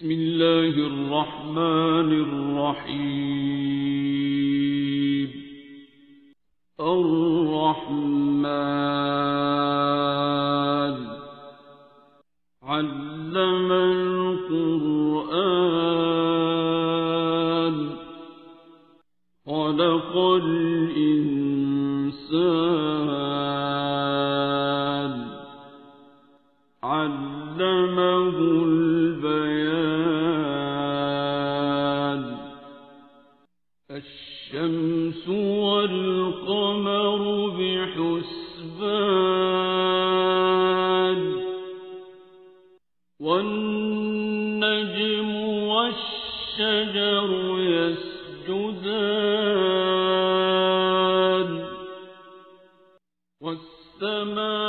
بسم الله الرحمن الرحيم. الرحمن علم القرآن خلق الإنسان علمه البيان. الشمس والقمر بحسبان والنجم والشجر يسجدان والسماء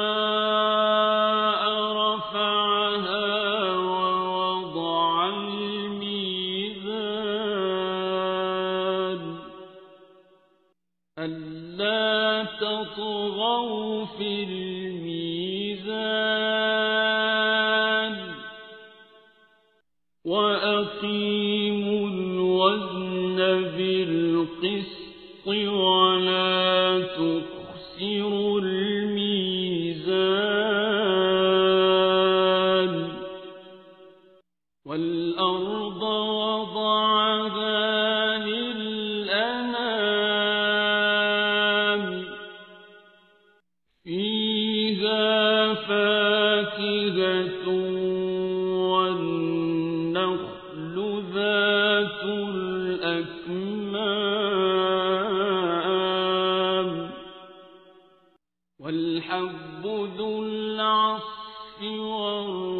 رفعها ووضع الميزان ألا تطغوا في الميزان وأقيموا الوزن بالقسط ولا تخسروا الميزان. والأرض وضعها للأنام فيها فاكهة والنخل ذات الأكمام والحب ذو العصف والريحان.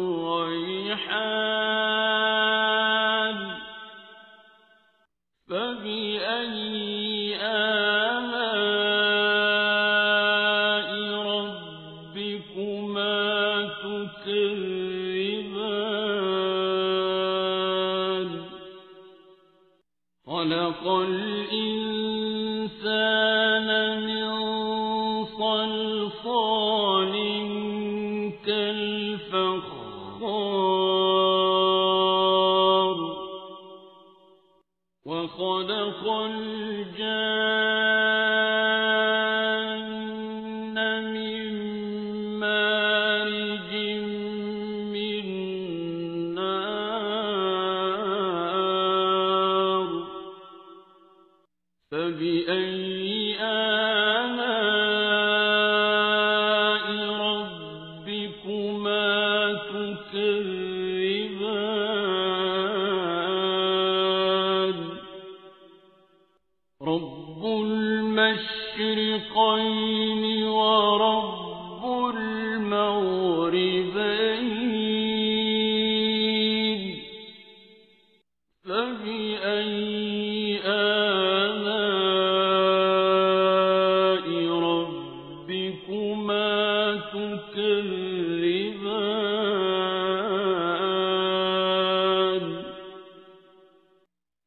فبأي آلاء ربكما تكذبان. خلق الإنسان من صلصال كالفخار وخلق الجان من مارج من نار. فبأي آلاء ربكما تكذبان. رب المشرقين ورب المغربين. فبأي آلاء ربكما تكذبان.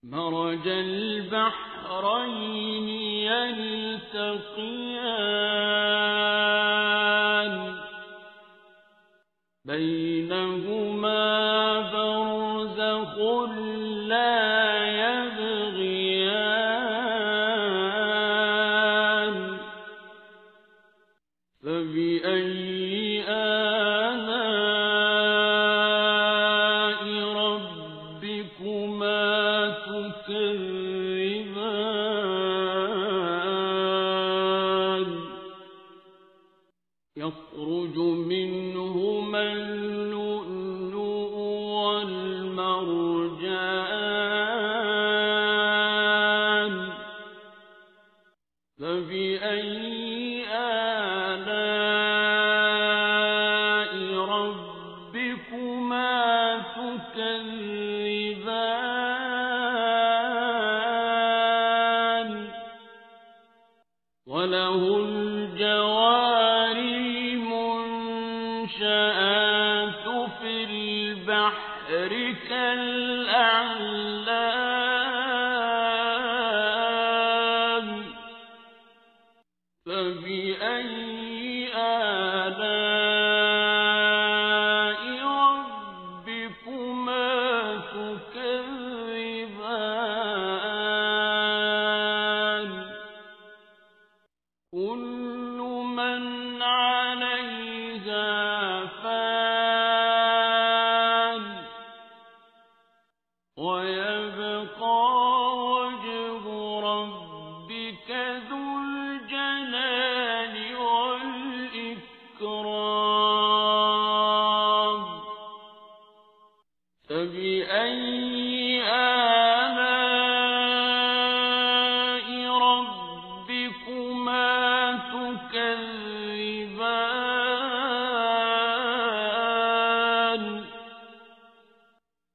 مرج البحرين يلتقيان بينهما برزخ لا يبغيان. فبأي آلاء ربكما تكذبان. يخرج منهما اللؤلؤ والمرجان. فبأي آلاء ربكما تكذبان. وله الجوار المنشآت في البحر كالأعلام. فبأي آلاء ربكما تكذبان. فبأي آلاء ربكما تكذبان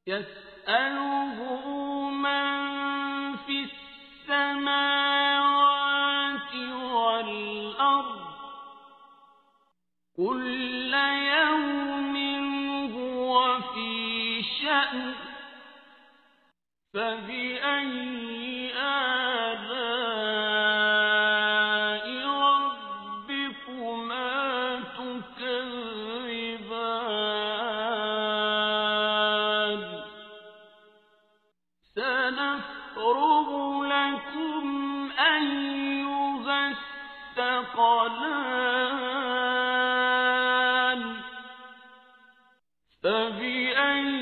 يسأله من في السماوات والأرض كل يوم هو في شأن فبأي آلاء ربكما تكذبان سنفرغ لكم أيها الثقلان فبأي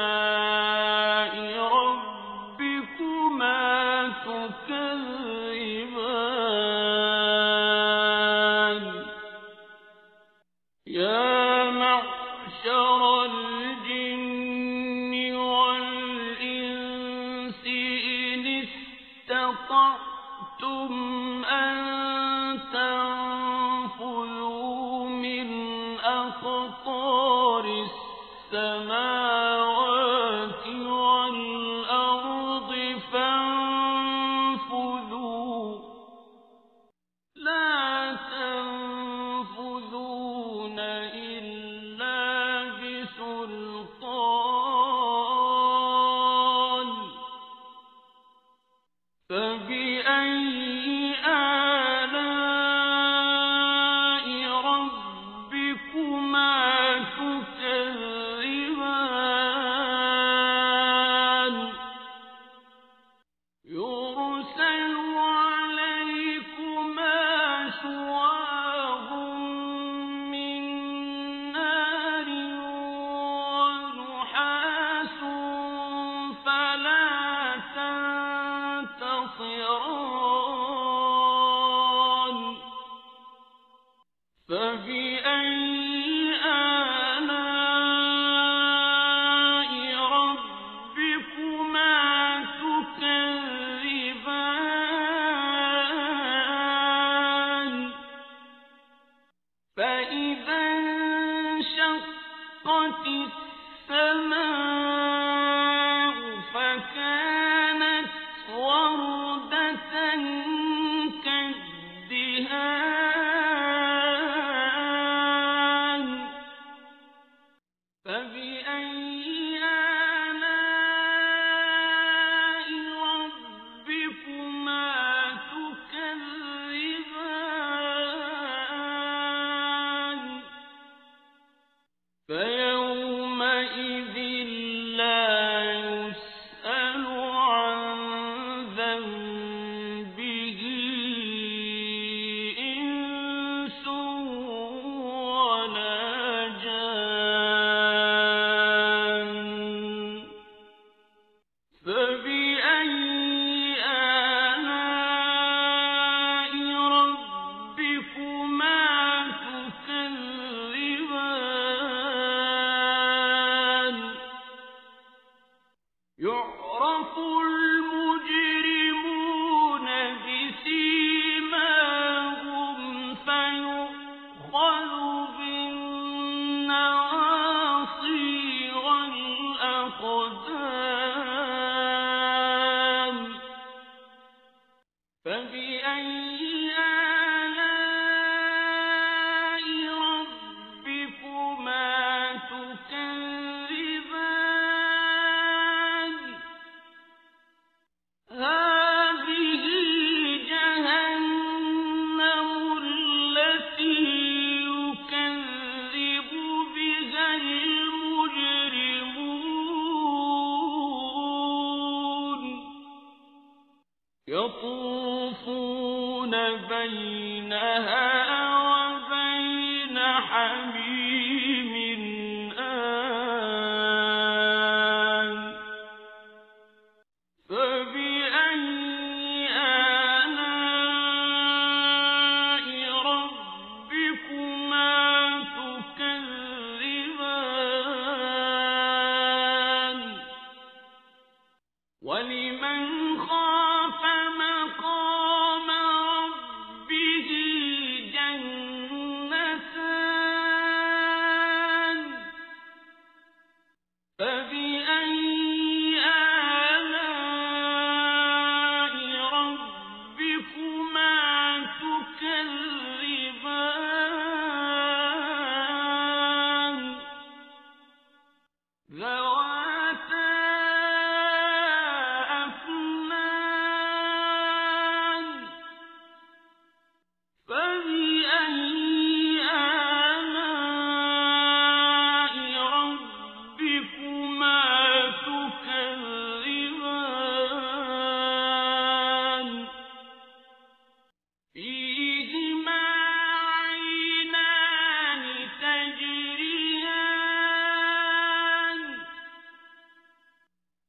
آلاء ربكما تكذبان يا معشر الجن والإنس إن استطعتم أن تنفذوا من أقطار السماوات والأرض فانفذوا لا تنفذون إلا بسلطان فبأي آلاء ربكما تكذبان يرسل عليكما شواظ من نار ونحاس فلا تنتصران فبأي آلاء ربكما تكذبان فإذا انشقت السماء فكانت وردة كالدهان فبأي آلاء ربكما تكذبان فيومئذ لا يسأل عن ذنبه إنس ولا جان فبأي آلاء ربكما تكذبان يعرف المجرمون بسيماهم فيؤخذ بالنواصي والأقدام فبأي آلاء ربكما تكذبان هذه جهنم التي يكذب بها المجرمون يطوفون بينها وبين حميم آن فبأي آلاء ربكما تكذبان وَلِمَنْ خَافَ مَقَامَ رَبِّهِ جَنَّتَانِ فَبِأَيِّ آلَاءِ رَبِّكُمَا تُكَذِّبَانِ ذَوَاتَا أَفْنَانٍ فَبِأَيِّ آلَاءِ رَبِّكُمَا تُكَذِّبَانِ فِيهِمَا عَيْنَانِ تَجْرِيَانِ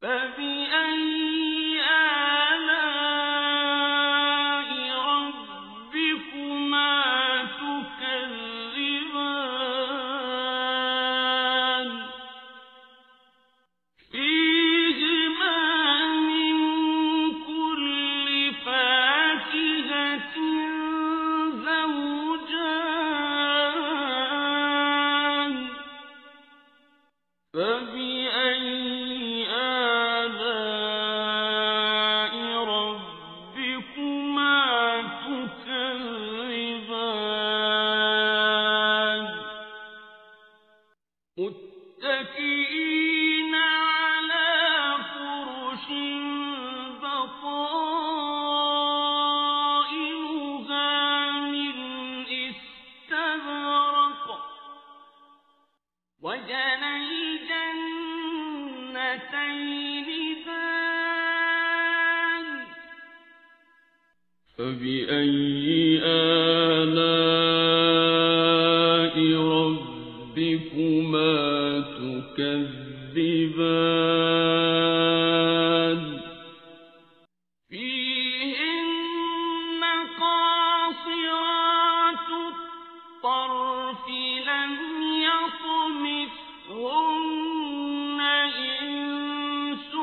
فَبِأَيِّ آلَاءِ رَبِّكُمَا تُكَذِّبَانِ فِيهِمَا مِن كُلِّ فَاكِهَةٍ زَوْجَانِ فَبِأَيِّ آلَاءِ رَبِّكُمَا تُكَذِّبَانِ مُتَّكِئِينَ عَلَى فُرُشٍ بَطَائِنُهَا مِنْ إِسْتَبْرَقٍ وَجَنَى الْجَنَّتَيْنِ دَانٍ فَبِأَيِّ آلَاءِ رَبِّكُمَا تُكَذِّبَانِ فِيهِنَّ قَاصِرَاتُ الطَّرْفِ لَمْ يَطْمِثْهُنَّ إِنسٌ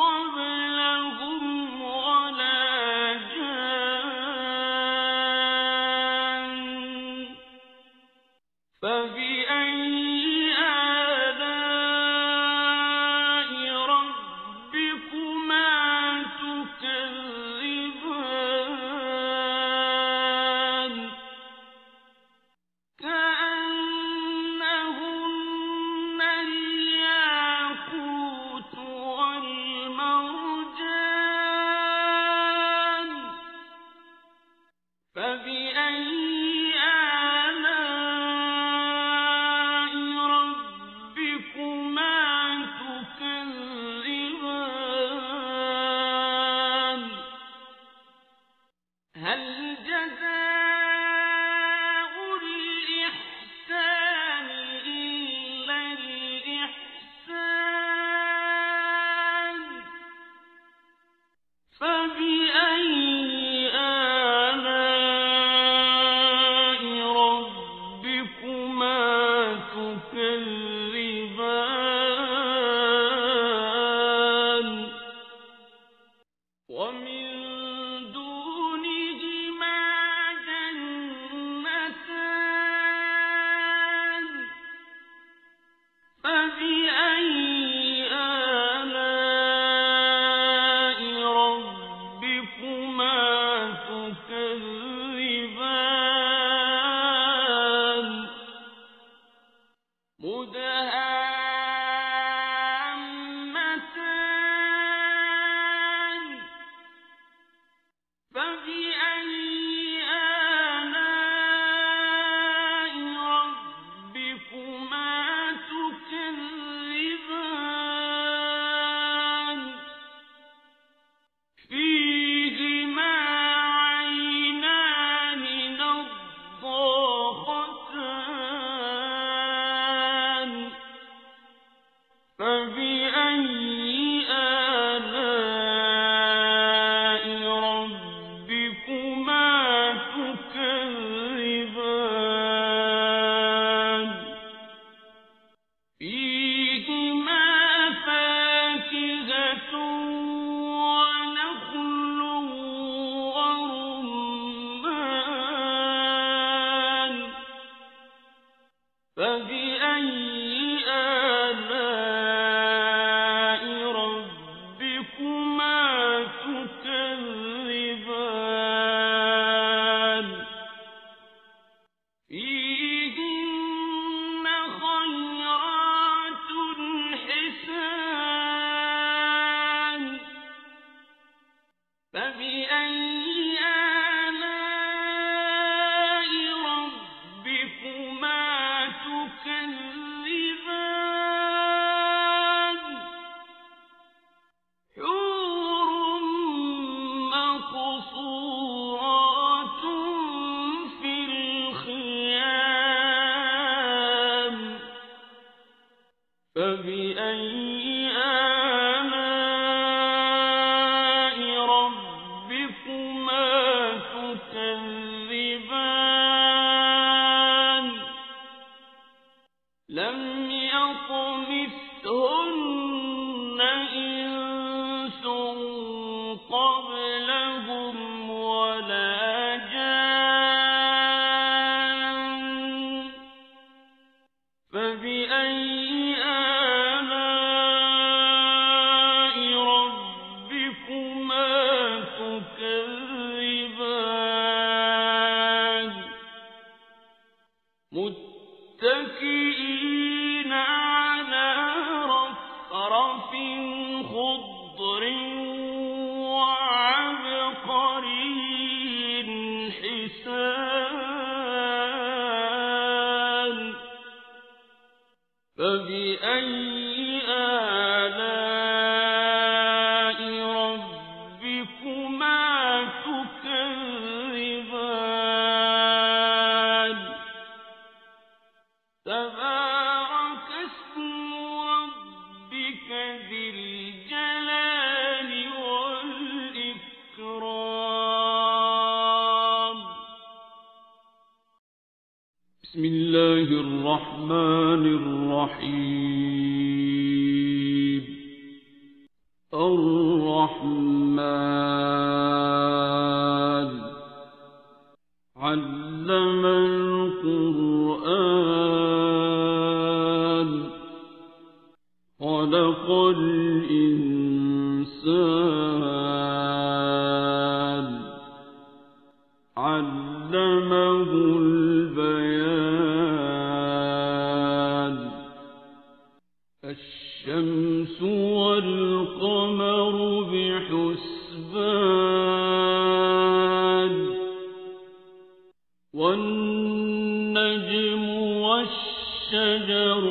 قَبْلَهُمْ وَلَا جَانٌّ فَبِأَيِّ آلَاءِ رَبِّكُمَا تُكَذِّبَانِ كَأَنَّهُنَّ الْيَاقُوتُ وَالْمَرْجَانُ فَبِأَيِّ آلَاءِ رَبِّكُمَا تُكَذِّبَانِ هَلْ جَزَاءُ الْإِحْسَانِ إِلَّا الْإِحْسَانُ فَبِأَيِّ آلَاءِ رَبِّكُمَا تُكَذِّبَانِ وَمِن دُونِهِمَا جَنَّتَانِ فَبِأَيِّ آلَاءِ رَبِّكُمَا تُكَذِّبَانِ مُدْهَامَّتَانِ فَبِأَيِّ آلَاءِ رَبِّكُمَا تُكَذِّبَانِ فِيهِمَا عَيْنَانِ نَضَّاخَتَانِ فبأي آلاء ربكما تكذبان لم يطمثهن إنس قبلهم ولا جان فبأي آلاء ربكما تكذبان متكئين على رفرف خضر وعبقري حسان فبأي آلاء ربكما تكذبان تبارك اسم ربك ذي الجلال والإكرام بسم الله الرحمن الرحيم الرحمن علم القرآن خلق الإنسان علمه البيان الشمس والقمر بحسبان والنجم والشجر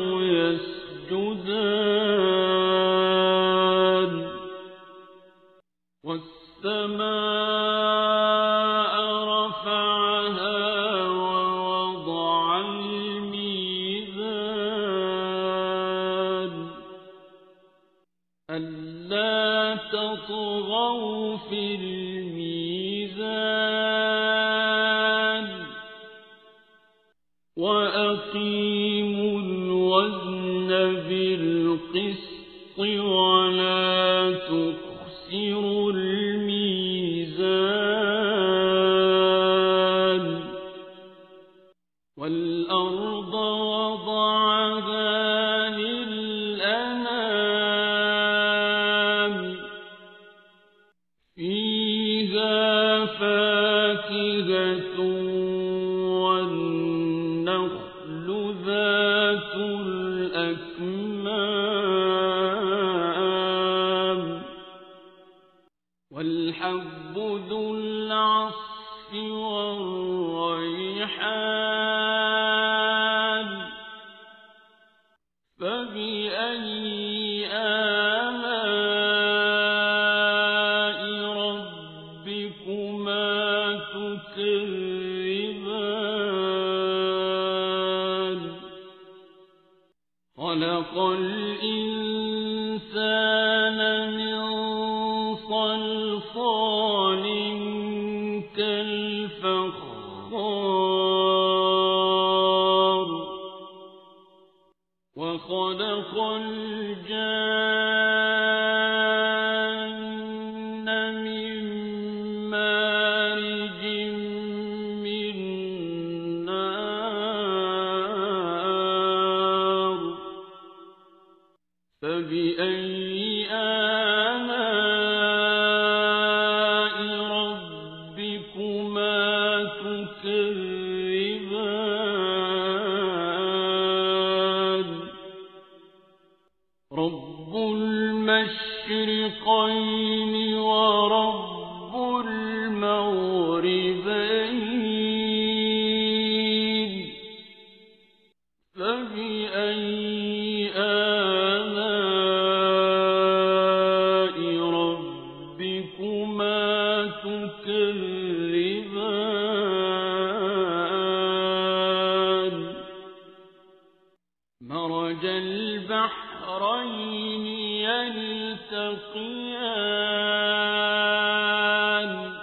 يسجدان والسماء رفعها ووضع الميزان ألا تطغوا في الميزان وأقيموا الوزن بالقسط ولا تخسروا الميزان والأرض وضعها للأنام فيها فاكهة والنخل ذات الأكمام والحب ذو العصف والريحان فبأي آلاء ربكما تكذبان خلق الإنسان من صلصال كالفخار وخلق الجان من مارج من نار فبأي آلاء ربكما تكذبان رب المشرقين ورب المغربين فبأي آلاء ربكما تكذبان مرج البحرين يلتقيان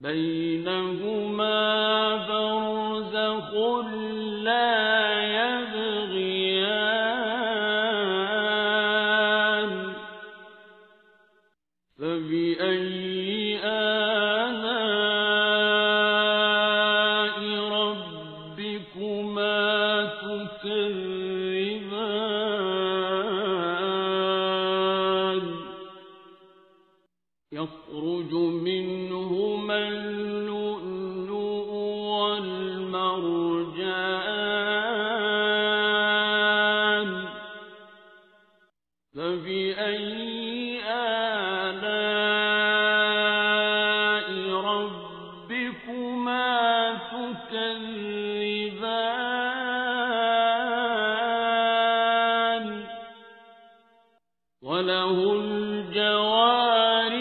بينهما برزخ لا يبغيان فبأي آلاء ربكما تكذبان يخرج منهما اللؤلؤ والمرجان فبأي آلاء ربكما تكذبان وله الجوار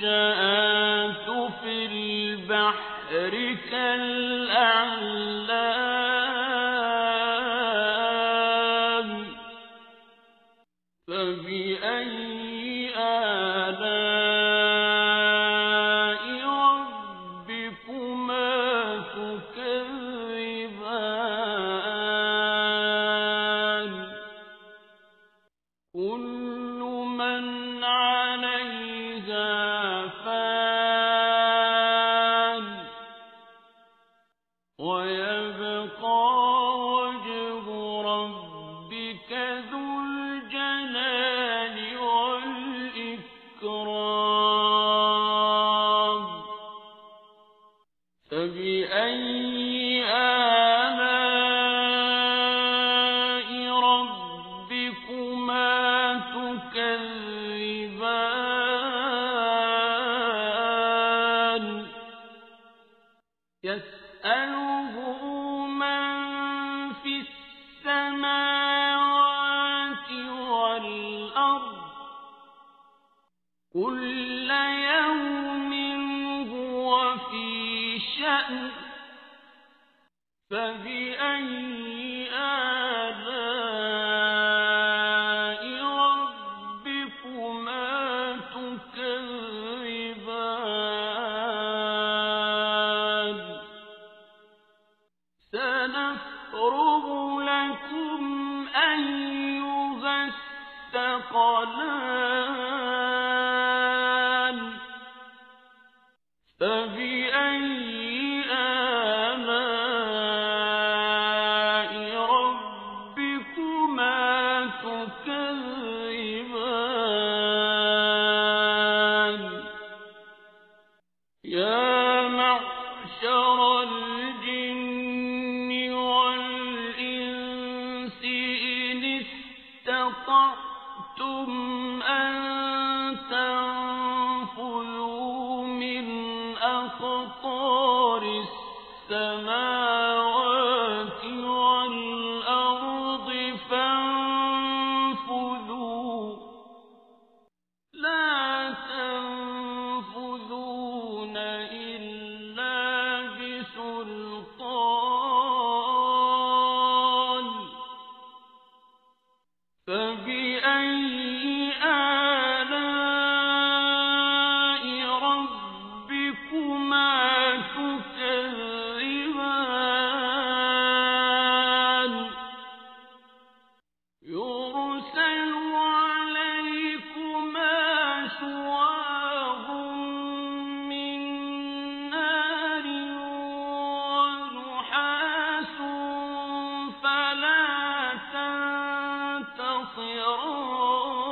المنشآت في البحر كالأعلام فبأي آلاء ربكما تكذبان كل من عليها فان ويبقى وجه ربك ذو الجلال والإكرام فبأي آلاء ربكما تكذبان يسأله من في السماوات والأرض كل يوم هو في شأن فبأي آلاء ربكما تكذبان سنفرغ لكم أيها الثقلان فبأي آلاء ربكما تكذبان يا معشر الجن والإنس إن استطعتم أن تنفذوا من أقطار السماوات والأرض فانفذوا لا تنفذون إلا بسلطان فبأي آلاء ربكما تكذبان يرسل عليكما شواظ من نار ونحاس فلا تنتصران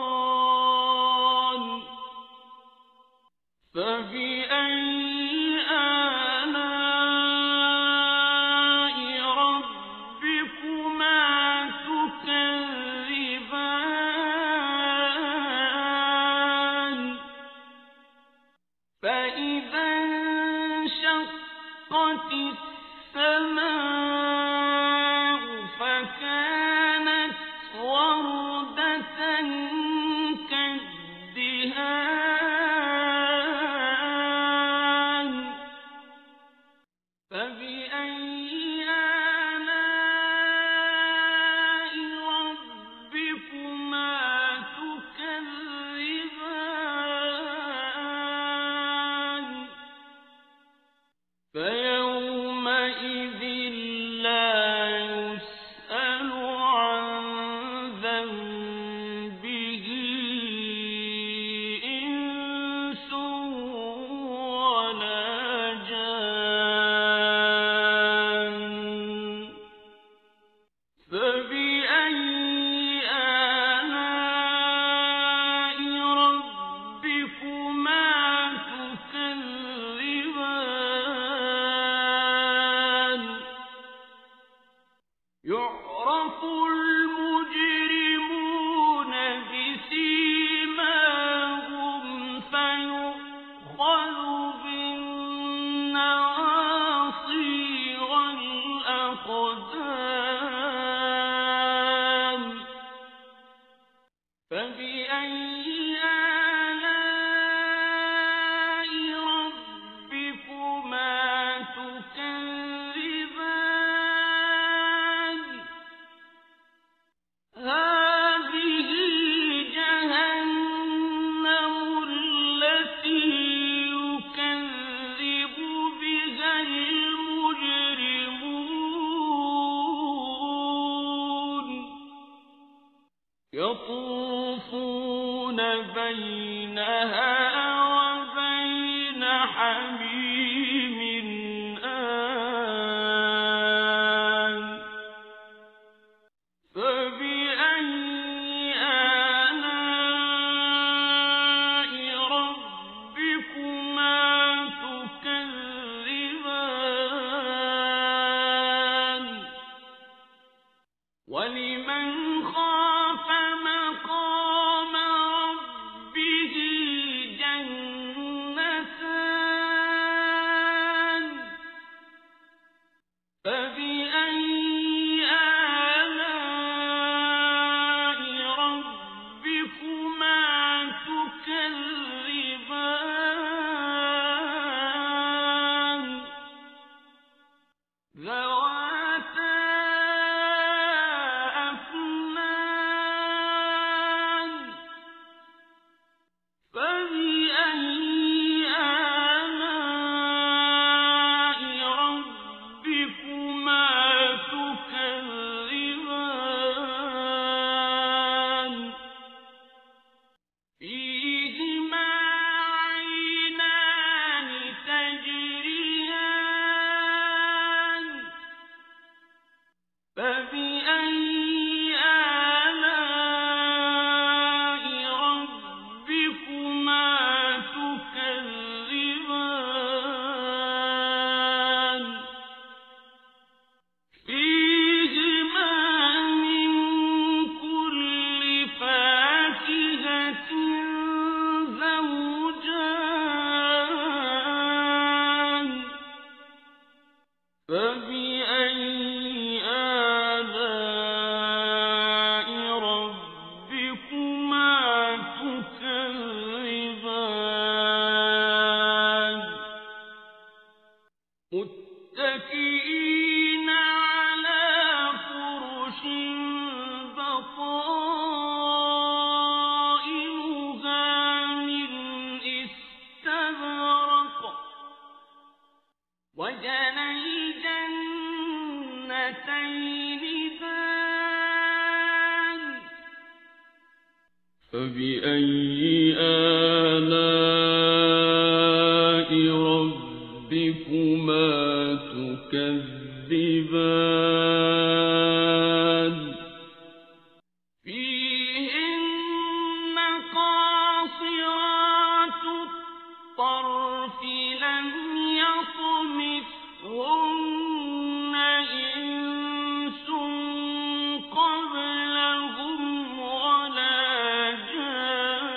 فبأي آلاء ربكما تكذبان يعرف المجرمون بسيماهم فيؤخذ بالنواصي والأقدام فبأي آلاء ربكما تكذبان هذه جهنم التي يكذب بها المجرمون يطوفون بينها وبين حميم آن فبأي آلاء ربكما تكذبان ولمن خاف مقام ربه جنتان فبأي آلاء ربكما تكذبان ذواتا أفنان فبأي آلاء ربكما تكذبان فيهما عينان تجريان فبأي آلاء ربكما تكذبان فيهما من كل فاكهة زوجان فبأي آلاء ربكما تكذبان متكئين على فرش بطائنها من استبرق وجنى الجنتين دان فبأي آلاء ربكما تكذبان فيهن قاصرات الطرف لم يطمثهن إنس قبلهم ولا جان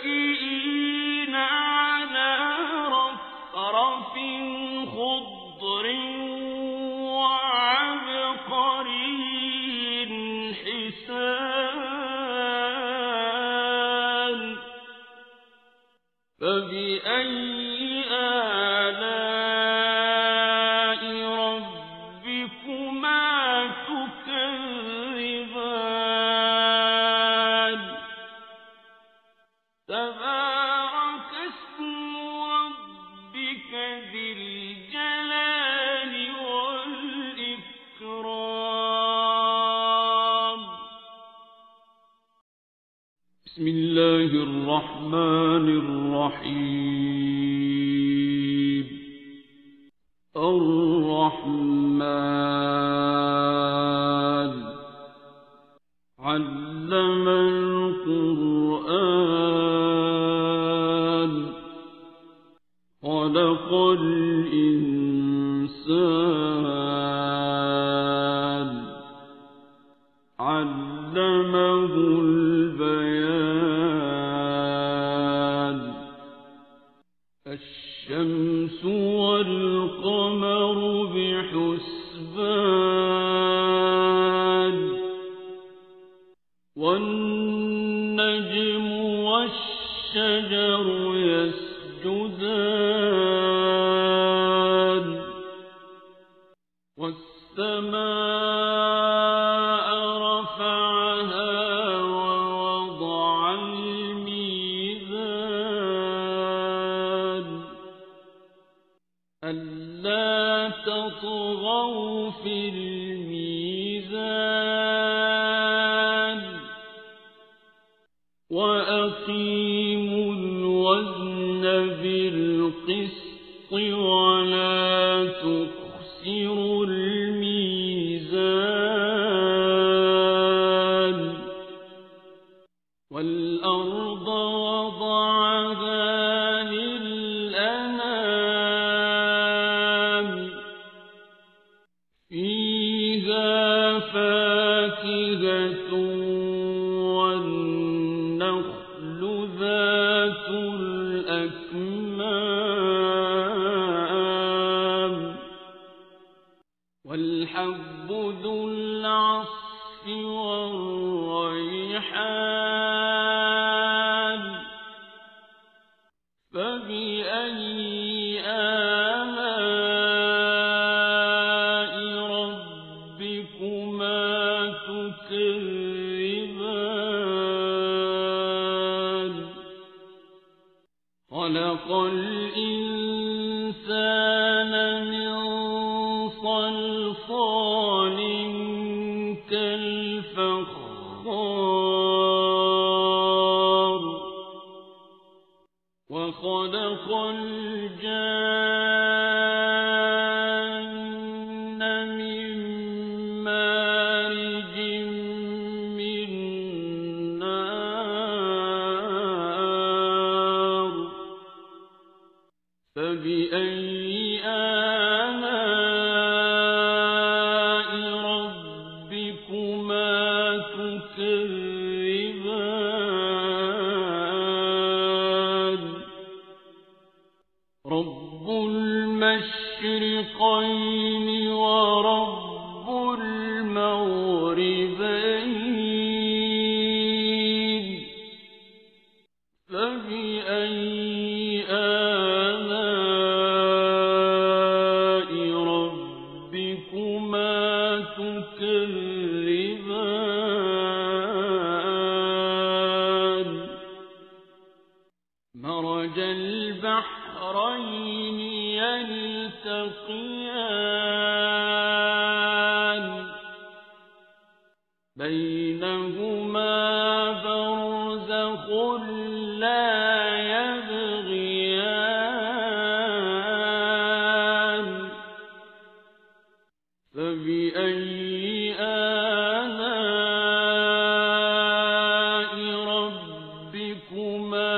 متكئين على رفرف خضر وعبقري حسان فبأي آلاء ربكما تكذبان تبارك اسم ربك ذي الجلال والإكرام بسم الله الرحمن الرحيم الرحمن علم القرآن خلق الإنسان علمه البيان الشمس والقمر بحسبان والنجم والشجر يسجدان والسماء رفعها ووضع الميزان ألا تطغوا في الميزان وأقيموا الوزن بالقسط ولا تخسروا الميزان والأرض وضعها للأنام فيها فاكهة والنخل ذات الأكمام والحب ذو العصف والريحان فبأي آلاء ربكما تكذبان خلق الإنسان من صلصال كالفخار وخلق الجان من مارج من نار فبأي آلاء ربكما تكذبان رب المشرقين ورب يلتقيان بينهما برزخ لا يبغيان فبأي آلاء ربكما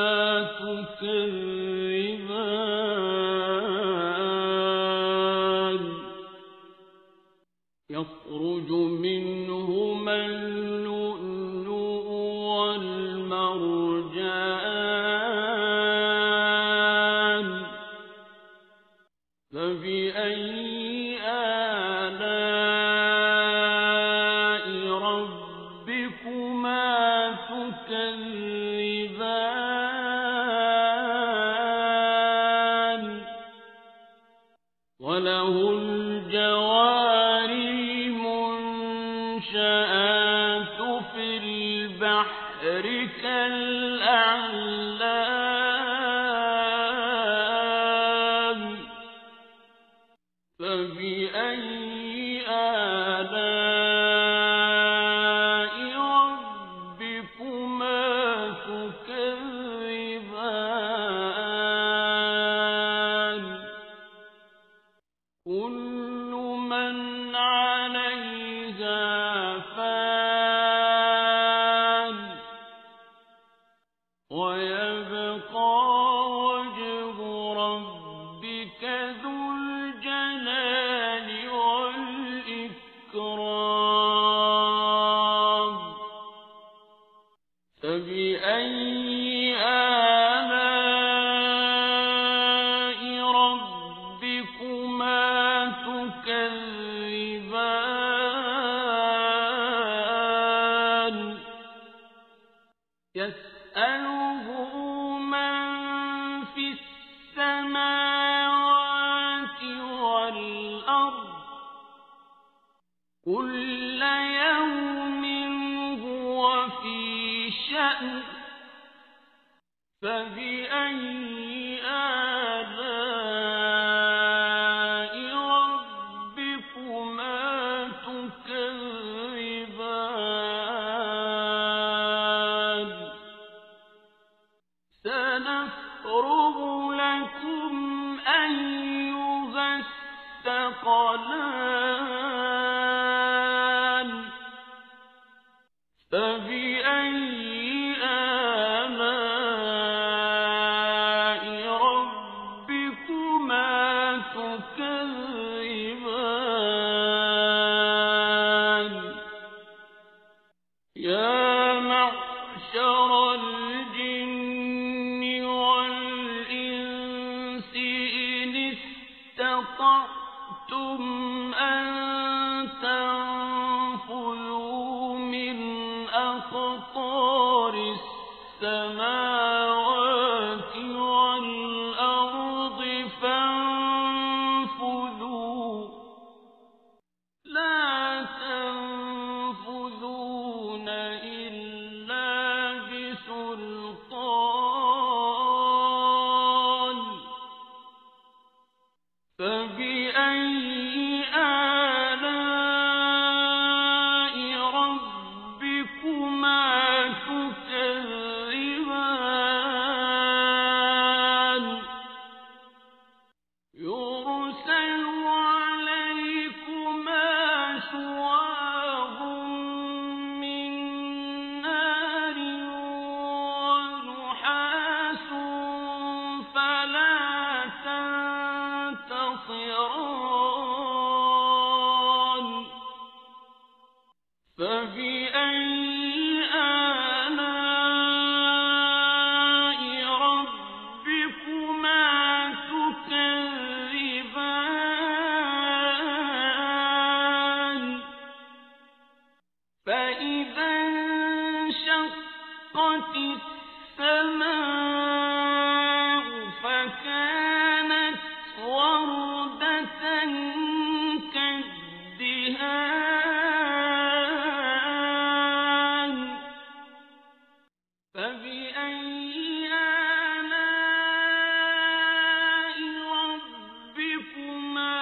تكذبان يخرج منهما اللؤلؤ والمرجان فبأي آلاء ربكما تكذبان وله الجوار المنشآت في البحر كالأعلام فبأي آلاء ربكما تكذبان كل من عليها فان ويبقى وجه ربك ذو الجلال والإكرام فبأي آلاء ربكما تكذبان يسأله من في السماوات والأرض كل يوم هو في شأن فبأي آلاء ربكما تكذبان سنفرغ لكم أيها الثقلان فبأي آلاء ربكما تكذبان يا معشر الجن والإنس إن استطعتم أن تنفذوا من أقطار السماوات والأرض فانفذوا لا تنفذون إلا بسلطان فبأي آلاء ربكما تكذبان يرسل عليكما شواظ من نار ونحاس فلا تنتصران فبأي آلاء ربكما تكذبان فإذا انشقت السماء فكانت وردة كالدهان فبأي آلاء ربكما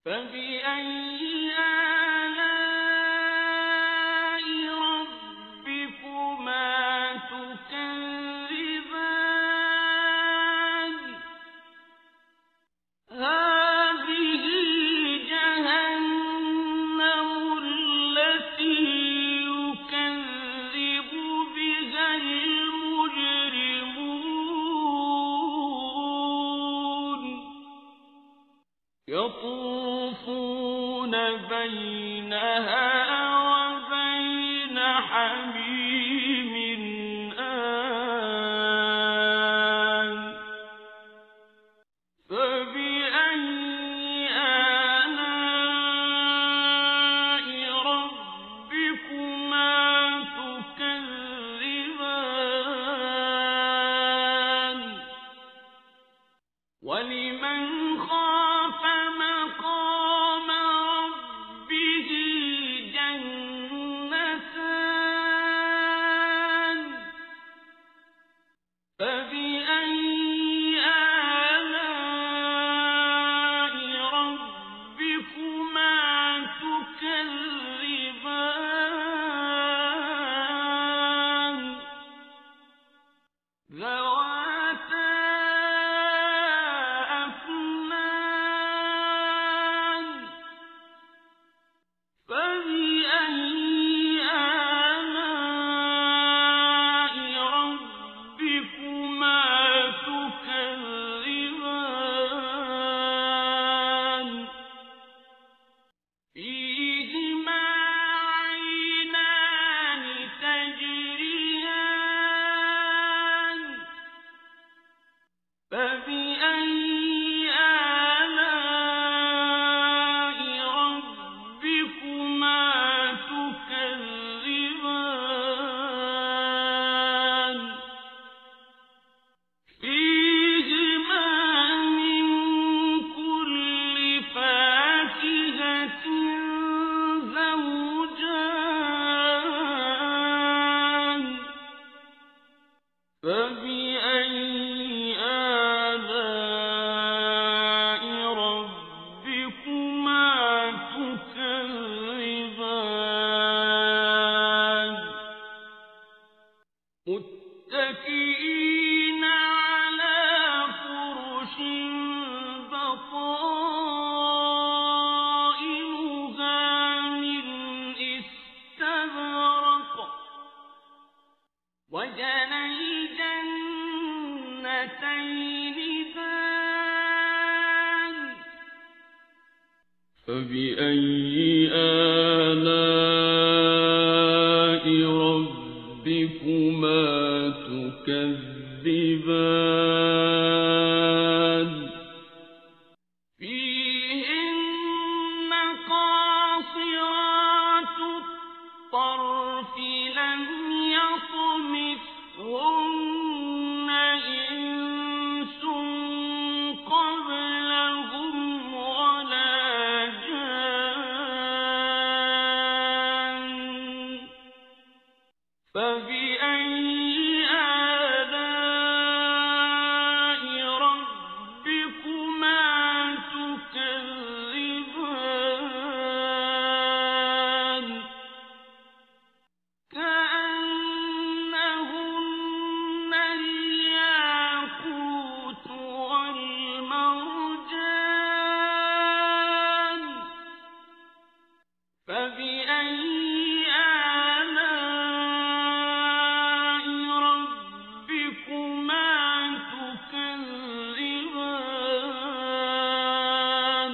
فبأي آلاء ربكما تكذبان هذه جهنم التي يكذب بها المجرمون يطوفون بينها وبين حميم آن فبأي آلاء ربكما تكذبان ولمن خاف مقام ربه جنتان فبأي آلاء ربكما تكذبان ذواتا أفنان فبأي آلاء ربكما تكذبان فيهما عينان تجريان فبأي آلاء ربكما تكذبان فيهما من كل فاكهة زوجان فبأي آلاء ربكما تكذبان متكئين على فرش بطائنها من استبرق وجنى الجنتين دان فبأي آلاء ربكما تكذبان فيهن قاصرات الطرف لم يطمثهن إنس قبلهم ولا جان فبأي آلاء ربكما تكذبان كأنهن الياقوت والمرجان فبأي آلاء ربكما تكذبان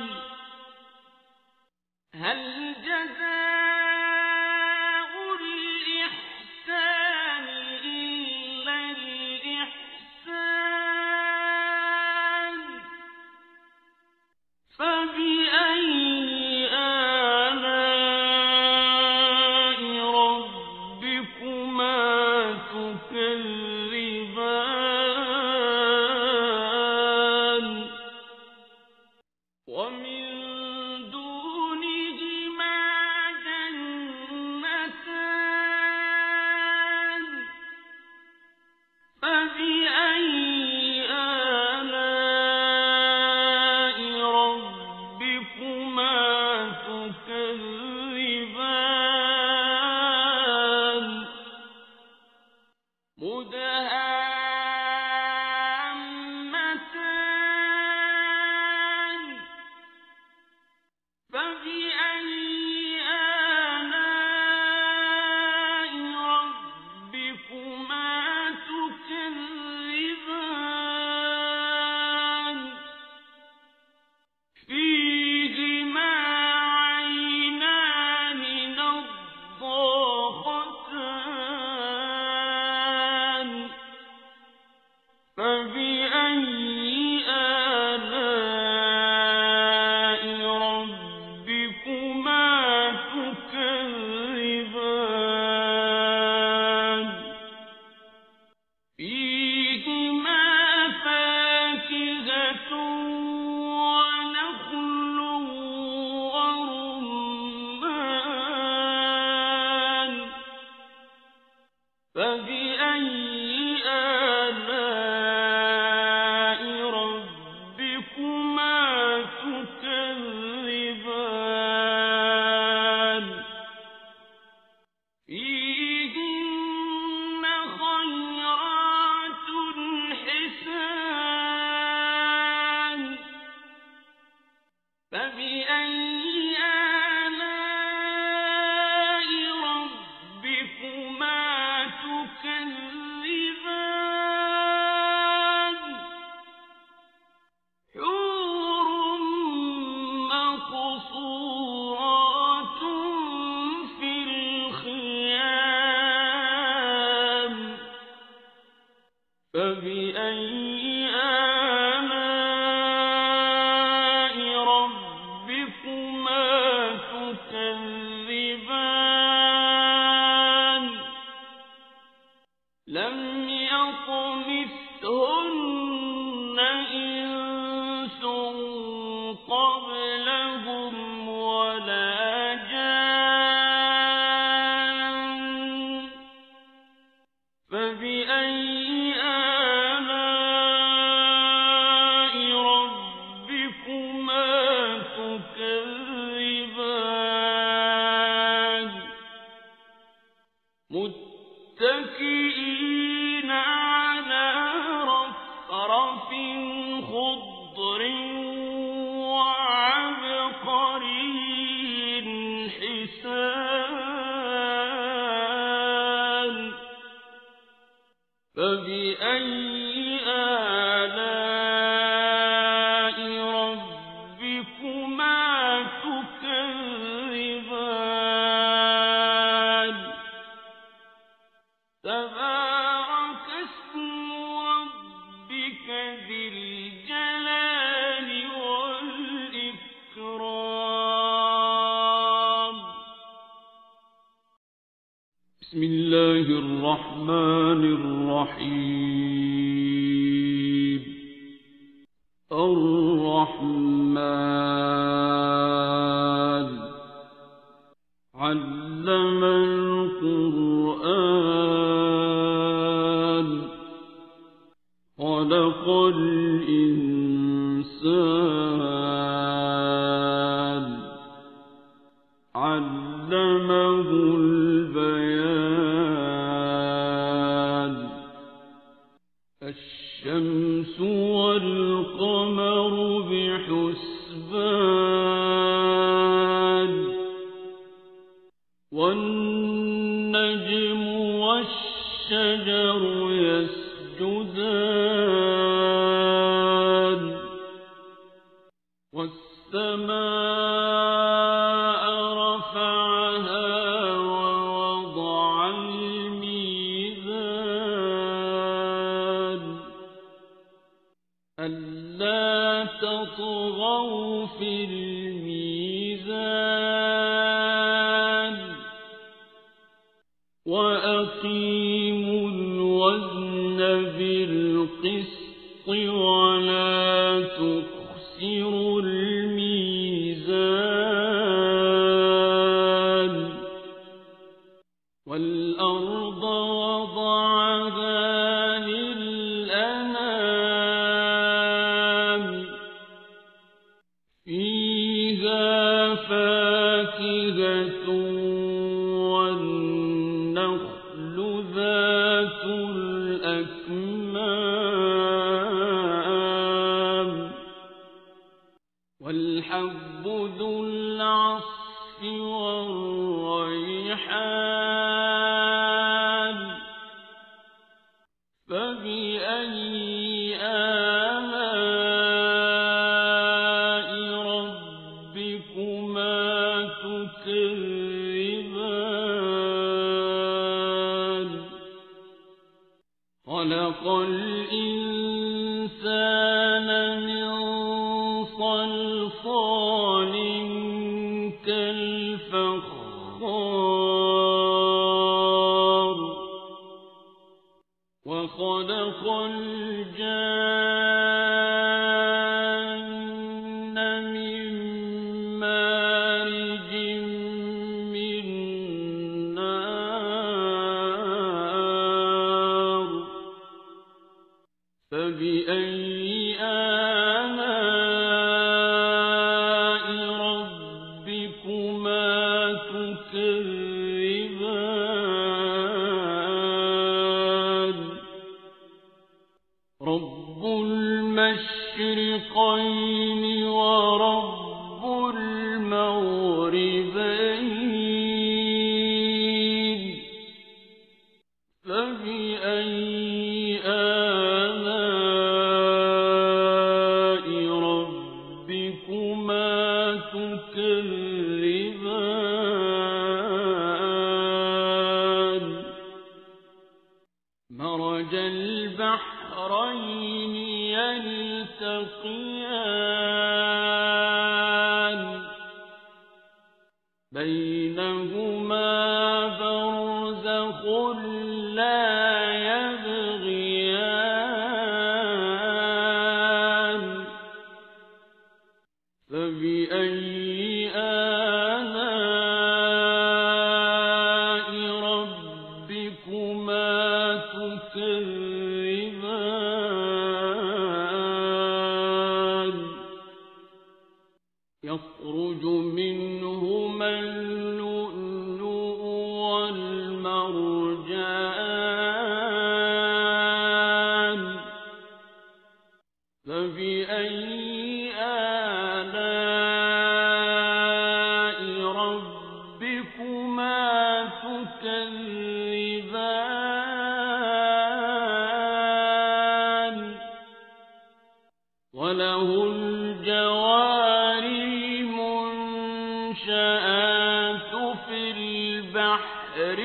هل جزاء الإحسان إلا الإحسان فبأي آلاء ربكما تكذبان ومن دونهما بسم الله الرحمن الرحيم. الرحمن علم القرآن خلق الإنسان علمه البيان الشمس والقمر بحسبان والنجم والشجر يسجدان والسماء رفعها ووضع الميزان ألا تطغوا في الميزان وأقيموا الوزن بالقسط ولا تخسروا الميزان والأرض وضعها للأنام فيها فاكهة والنخل ذات الأكمام والحب ذو العصف والعصف والريحان فبأي آلاء ربكما تكذبان خلق الإنسان من صلصال كالفخار وخلق الجان من مارج من نار فبأي آلاء ربكما تكذبان رب المشرقين ورب المغربين فبأي آلاء ربكما تكذبان مرج البحرين يلتقيان بينهما برزخ لا يبغيان فبأي آلاء ربكما تكذبان يخرج منهما اللؤلؤ والمرجان فبأي آلاء ربكما تكذبان وله الجوار المنشآت في البحر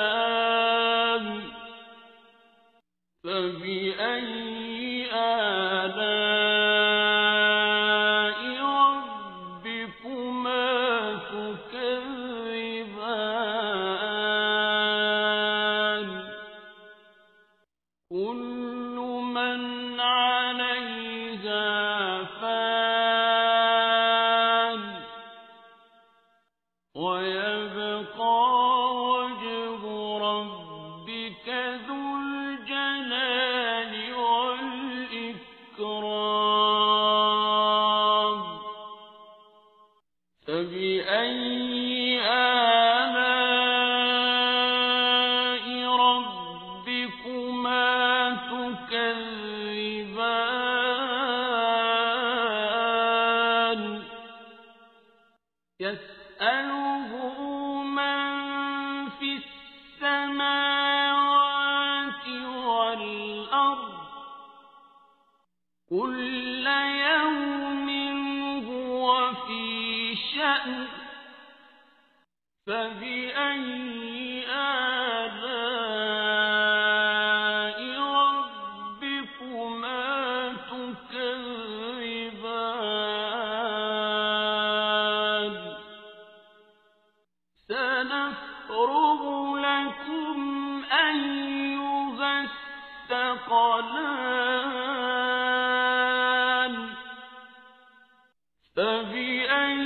كالأعلام فبأي آلاء ربكما تكذبان كل من عليها فان ويبقى وجه ربك ذو الجلال والإكرام فبأي آلاء ربكما تكذبان يسأله من في السماوات والأرض كل يوم هو في شأن فبأي آلاء ربكما تكذبان سنفرغ لكم أيها الثقلان فبأي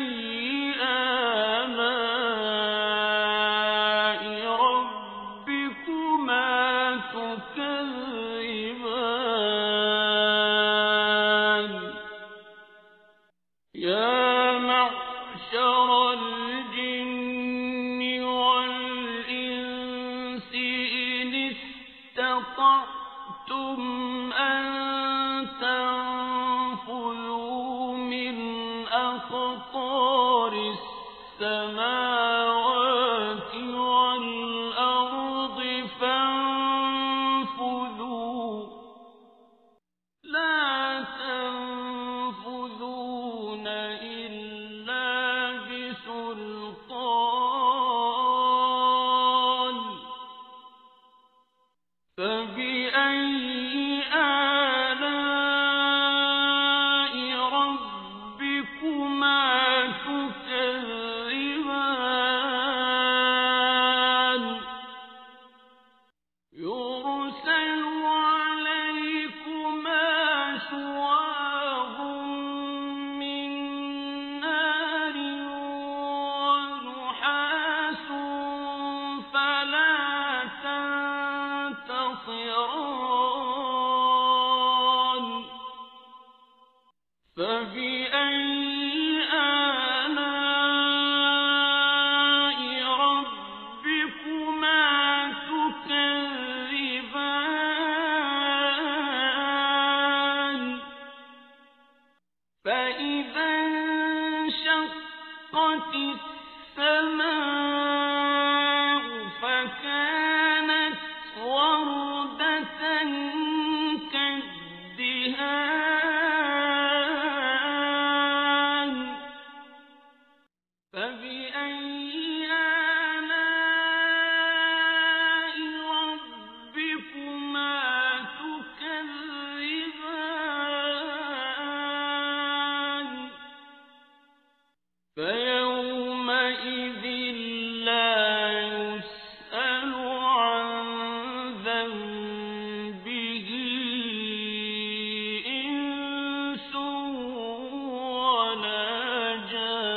آلاء ربكما تكذبان يا معشر الجن والإنس إن استطعتم أن تنفذوا أقطار السماوات والأرض فانفذوا لا تنفذون إلا بسلطان فبأي آلاء ربكما تكذبان يرسل عليكما شواظ من نار ونحاس فلا تنتصران فبأي آلاء ربكما تكذبان فإذا انشقت السماء فكانت وردة كالدهان فبأي آلاء ربكما تكذبان فيومئذ لا يسأل عن ذنبه إنس ولا جان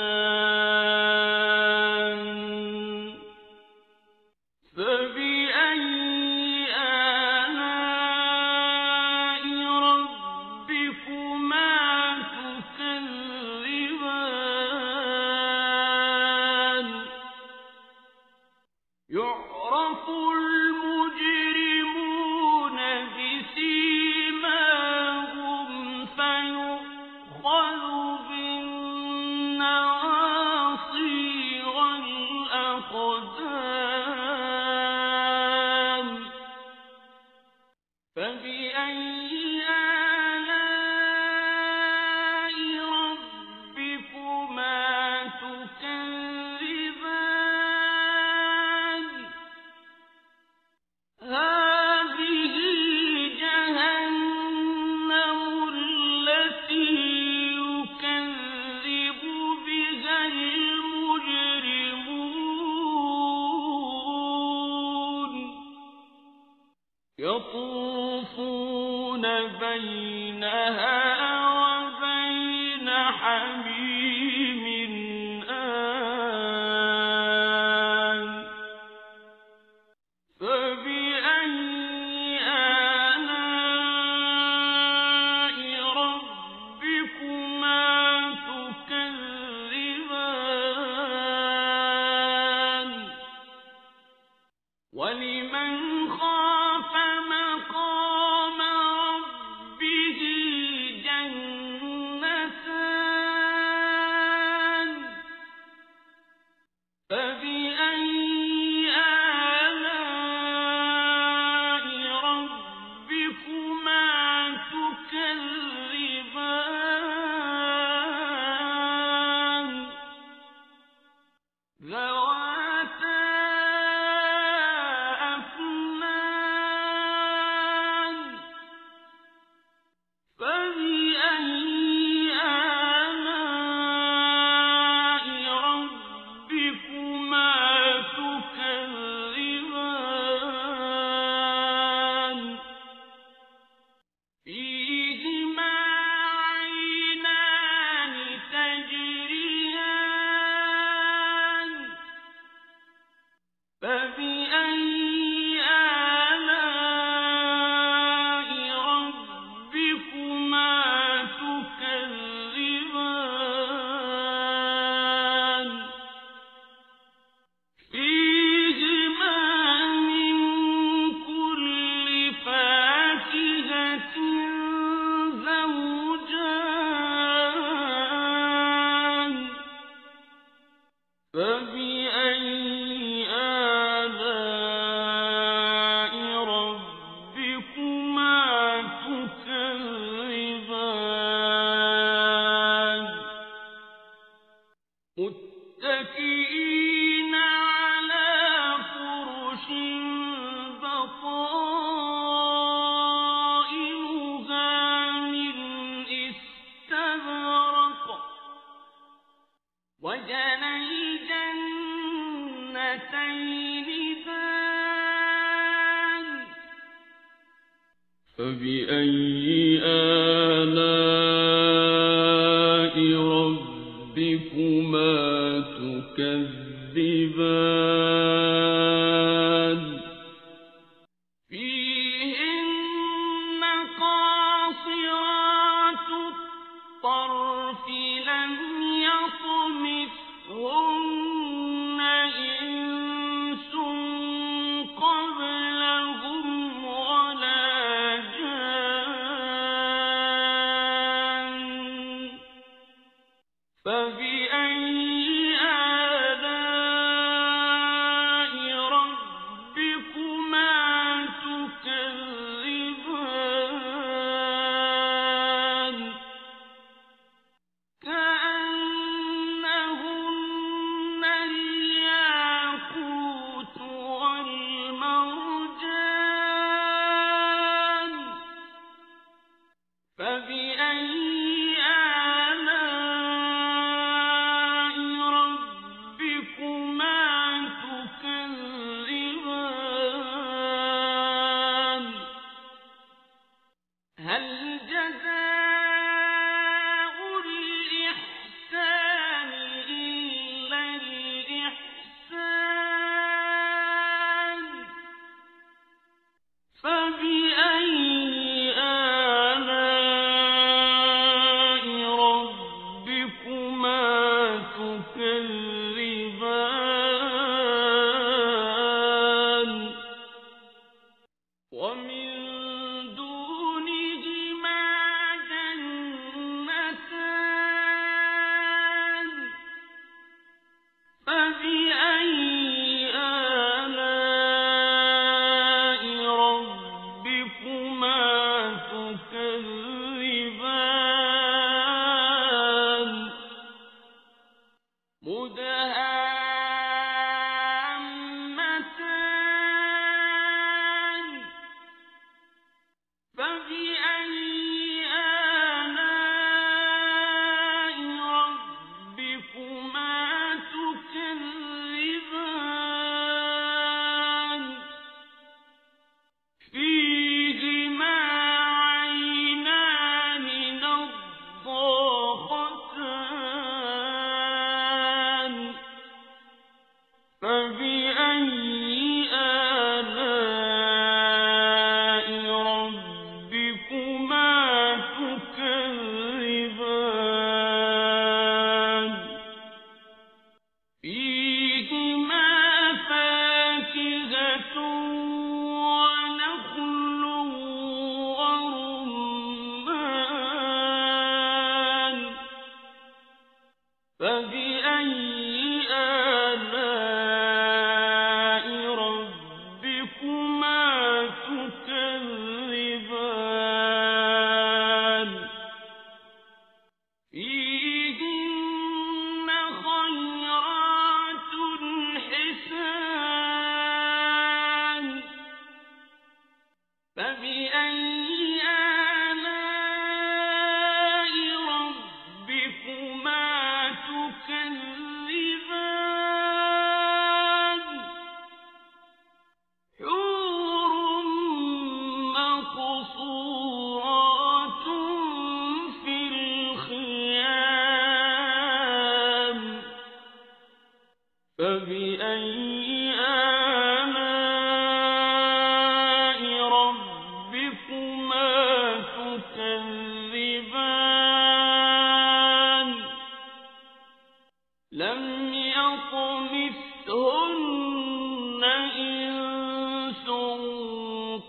فبأي آلاء ربكما تكذبان يعرف المجرمون بسيماهم فيؤخذ بالنواصي والأقدام فبأي آلاء ربكما تكذبان هذه جهنم التي يكذب بها المجرمون يطوفون بينها وبين حميم آن فبأي آلاء ربكما تكذبان ولمن خاف مقام ربه جنتان فبأي آلاء ربكما تكذبان فيهن قاصرات الطرف لم يطمثهن إنس قبلهم ولا جان فبأي آلاء ربكما تكذبان كأنهن الياقوت والمرجان فبأي آلاء ربكما تكذبان هل جزاء الإحسان إلا الإحسان فبأي آلاء ربكما تكذبان ومن دونهما جنتان فبأي آلاء ربكما تكذبان مدهامتان فبأي آلاء ربكما تكذبان فيهما عينان نضاختان فبأي آلاء ربكما تكذبان فيهما فاكهة ونخل ورمان فبأي آلاء ربكما تكذبان فيهن خيرات حسان فبأي آلاء ربكما تكذبان حور مقصورات في الخيام فبأي آلاء ربكما تكذبان لم يطمثهن إنس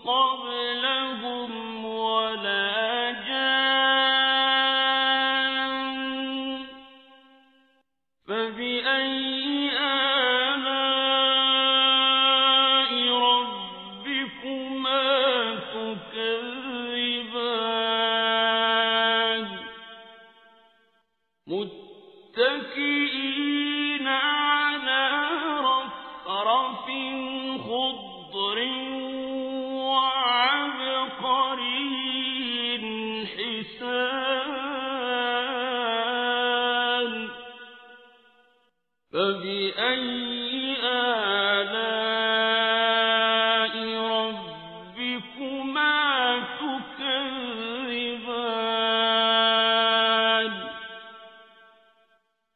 قبلهم ولا جان فبأي آلاء ربكما تكذبان متكئين على رفرف خضر وعبقري حسان فبأي آلاء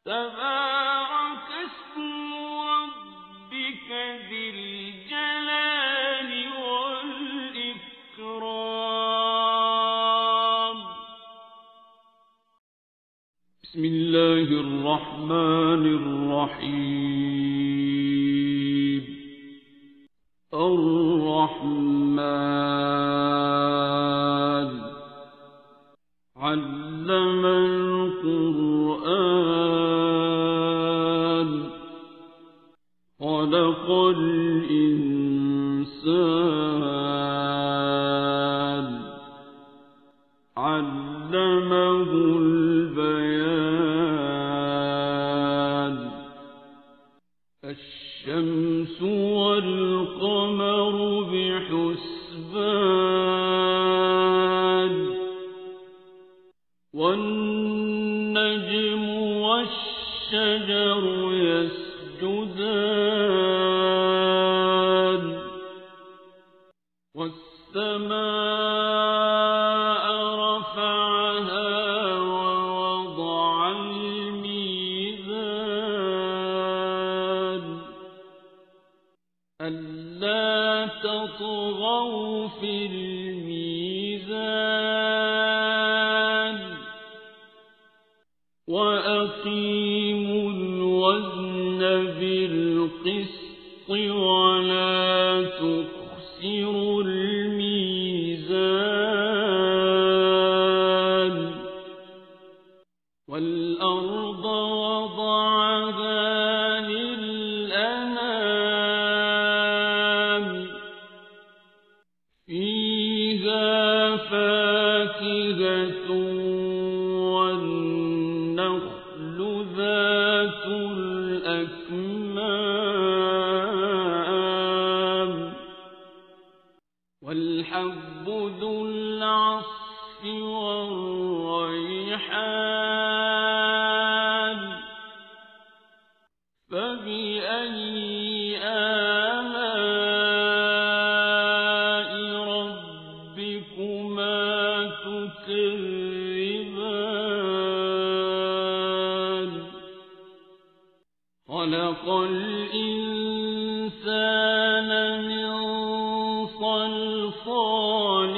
تبارك اسم ربك ذي الجلال والإكرام. بسم الله الرحمن الرحيم. الرحمن علم القرآن خلق الإنسان علمه البيان. الشمس والقمر بحسبان والنجم والشجر يسجدان والسماء رفعها ووضع الميزان ألا تطغوا في الميزان وأقيموا الوزن بالقسط ولا تخسروا الميزان والأرض وضعها للأنام فيها فاكهة والنخل ذات الأكمام والحب ذو العصف والريحان فبأي آلاء ربكما تكذبان خلق الإنسان من صلصال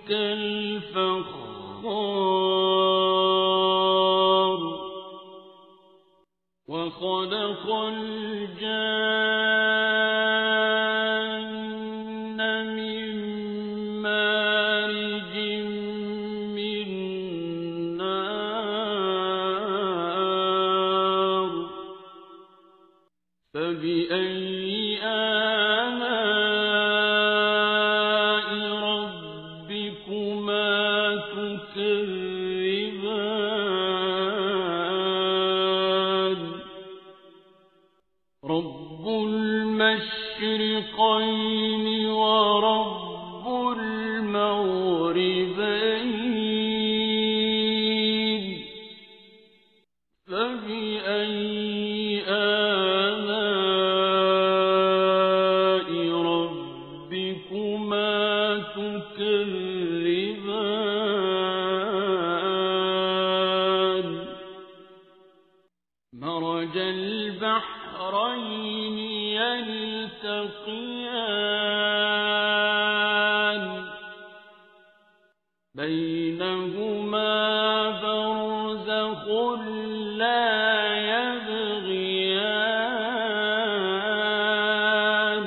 كالفخار وخلق الجان من مارج من نار فبأي آلاء ربكما تكذبان رب المشرقين ورب المغربين فبأي آلاء ربكما تكذبان مرج البحرين يلتقيان بينهما برزخ لا يبغيان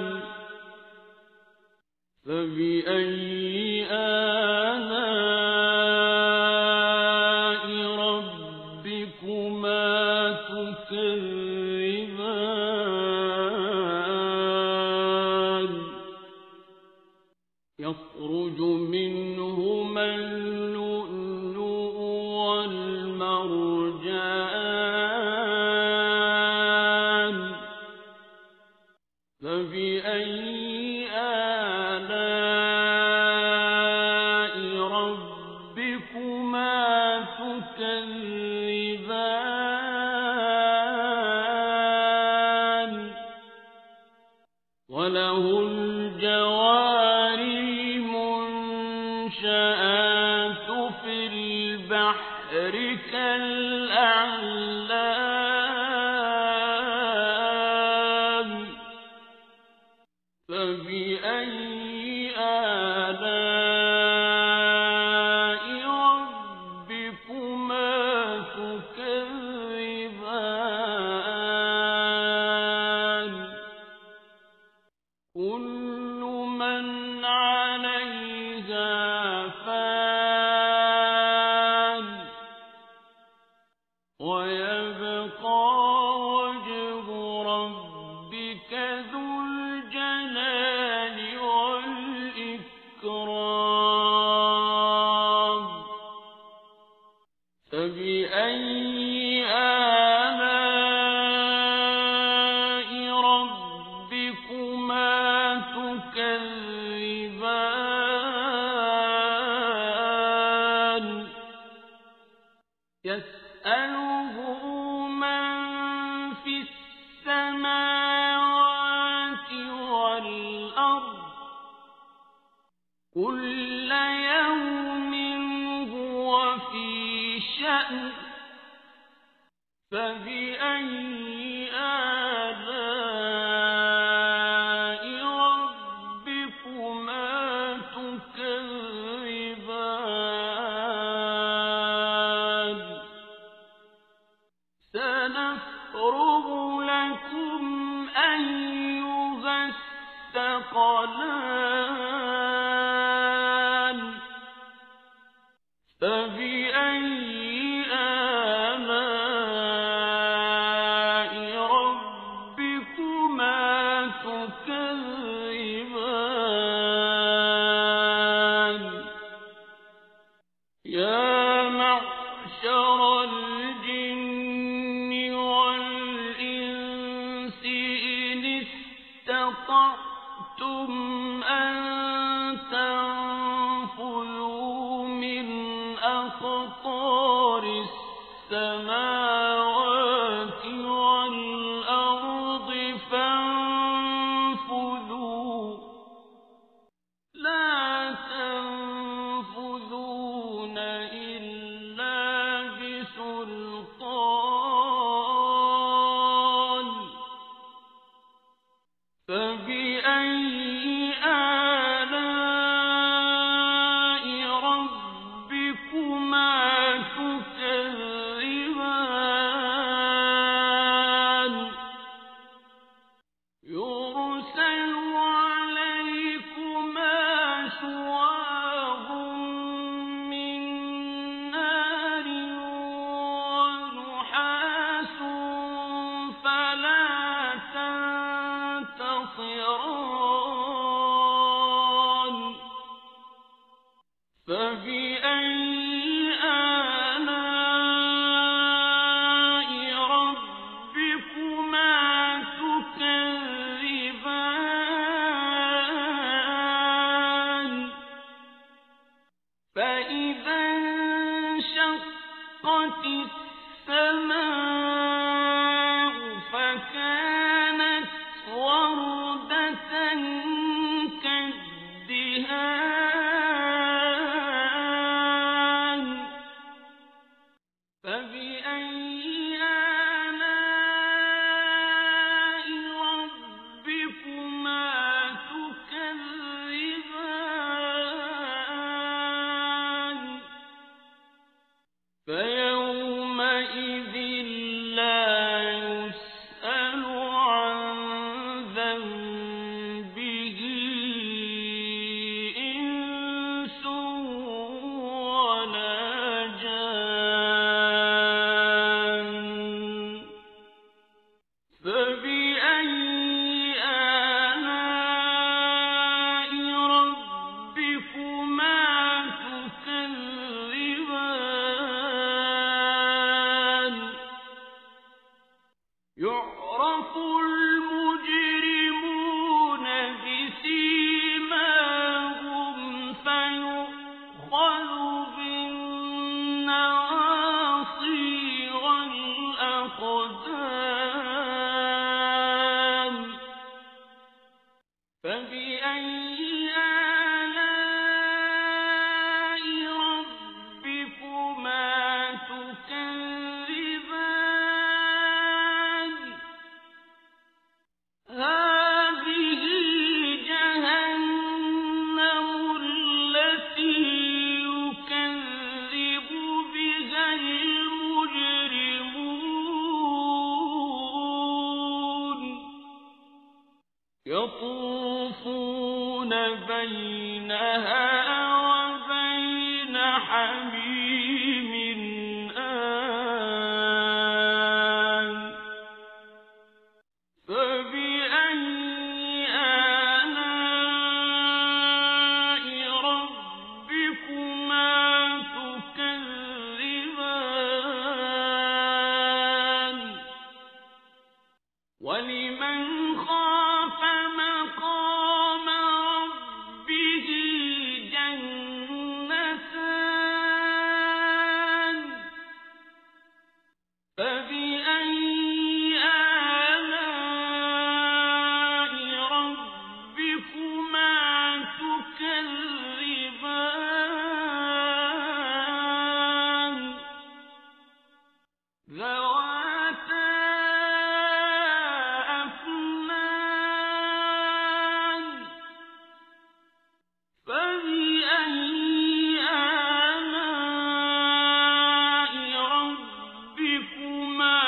فبأي آلاء ربكما تكذبان يخرج منهما اللؤلؤ والمرجان فبأي آلاء ربكما تكذبان وله الجوار المنشآت في البحر تلك الأعلام فبأي آلاء ربكما تكذبان كل من عليها فان ويبقى وجه ربك ذو الجلال والإكرام فبأي آلاء ربكما تكذبان يسأله من في السماوات والأرض كل يوم هو في شأن فبأي آلاء ربكما تكذبان سنفرغ لكم أيها الثقلان فبأي آلاء ربكما تكذبان يا معشر الجن والإنس إن استطعتم أن تنفذوا من أقطار السماوات والأرض فانفذوا لا تنفذون إلا بسلطان فبأي آلاء ربكما تكذبان يرسل عليكما شواظ من نار ونحاس فلا تنتصران فبأي آلاء ربكما تكذبان فإذا انشقت السماء فكانت وردة كالدهان فبأي آلاء ربكما تكذبان فيومئذ لا يسأل عن ذنبه إنس ولا جان فبأي آلاء ربكما تكذبان يعرف المجرمون بسيماهم فيؤخذ بالنواصي والأقدام فبأي آلاء ربكما تكذبان يطوفون بينها وبين حميم آن فبأي آلاء ربكما تكذبان ولمن خاف مقام ربه جنتان فبأي آلاء ربكما تكذبان ذواتا أفنان فبأي آلاء ربكما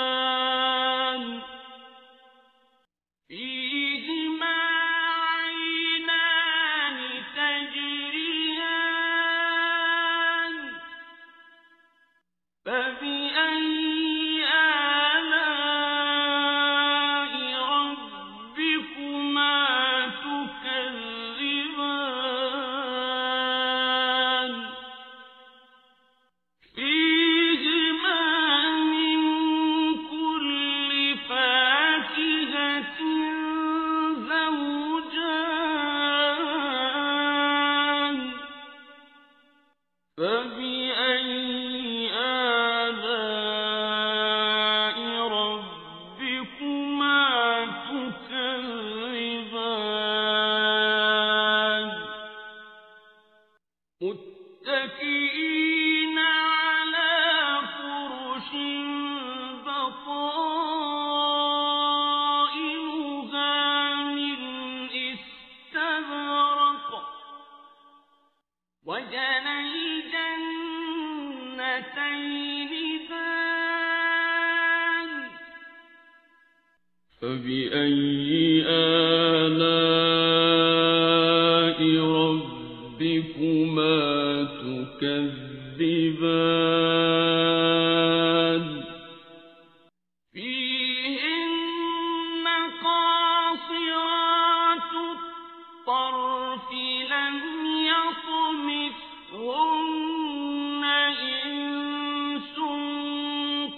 تكذبان فيهما عينان تجريان فبأي آلاء ربكما تكذبان فيهما من كل فاكهة زوجان فبأي آلاء ربكما تكذبان متكئين على فرش بطائنها من استبرق وجنى الجنتين دان فبأي آلاء ربكما تكذبان فيهن قاصرات الطرف لم يطمثهن إنس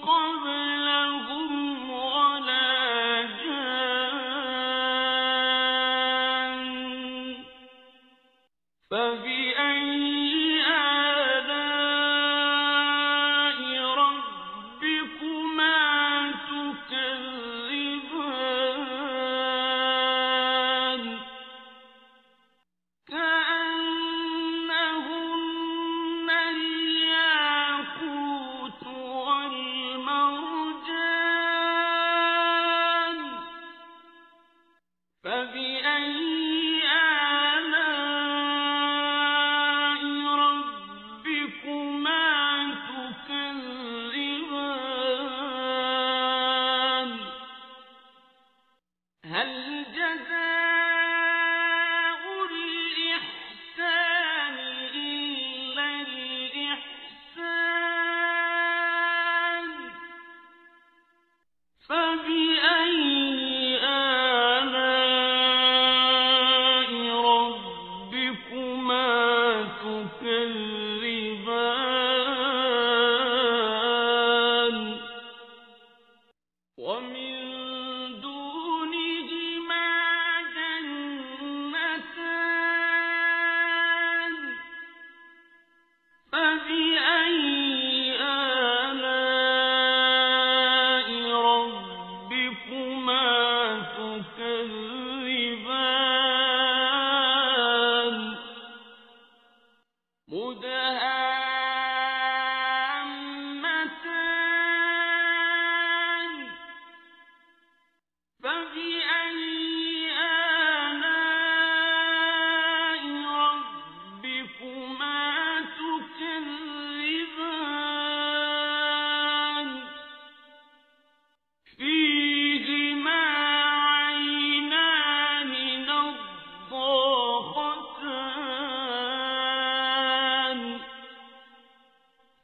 قبلهم ولا جان فبأي آلاء ربكما تكذبان كأنهن الياقوت والمرجان فبأي آلاء ربكما تكذبان هل جزاء الإحسان إلا الإحسان فبأي آلاء ربكما تكذبان ومن دونهما جنتان فبأي آلاء ربكما تكذبان مدهامتان فبأي آلاء ربكما تكذبان فيهما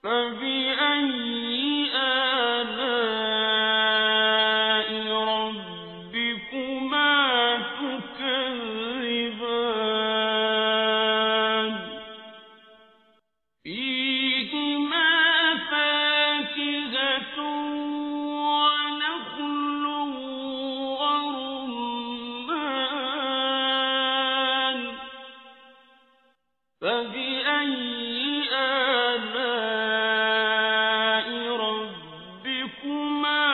فبأي آلاء ربكما تكذبان فيهما فاكهة ونخل ورمان فبأي آلاء ربكما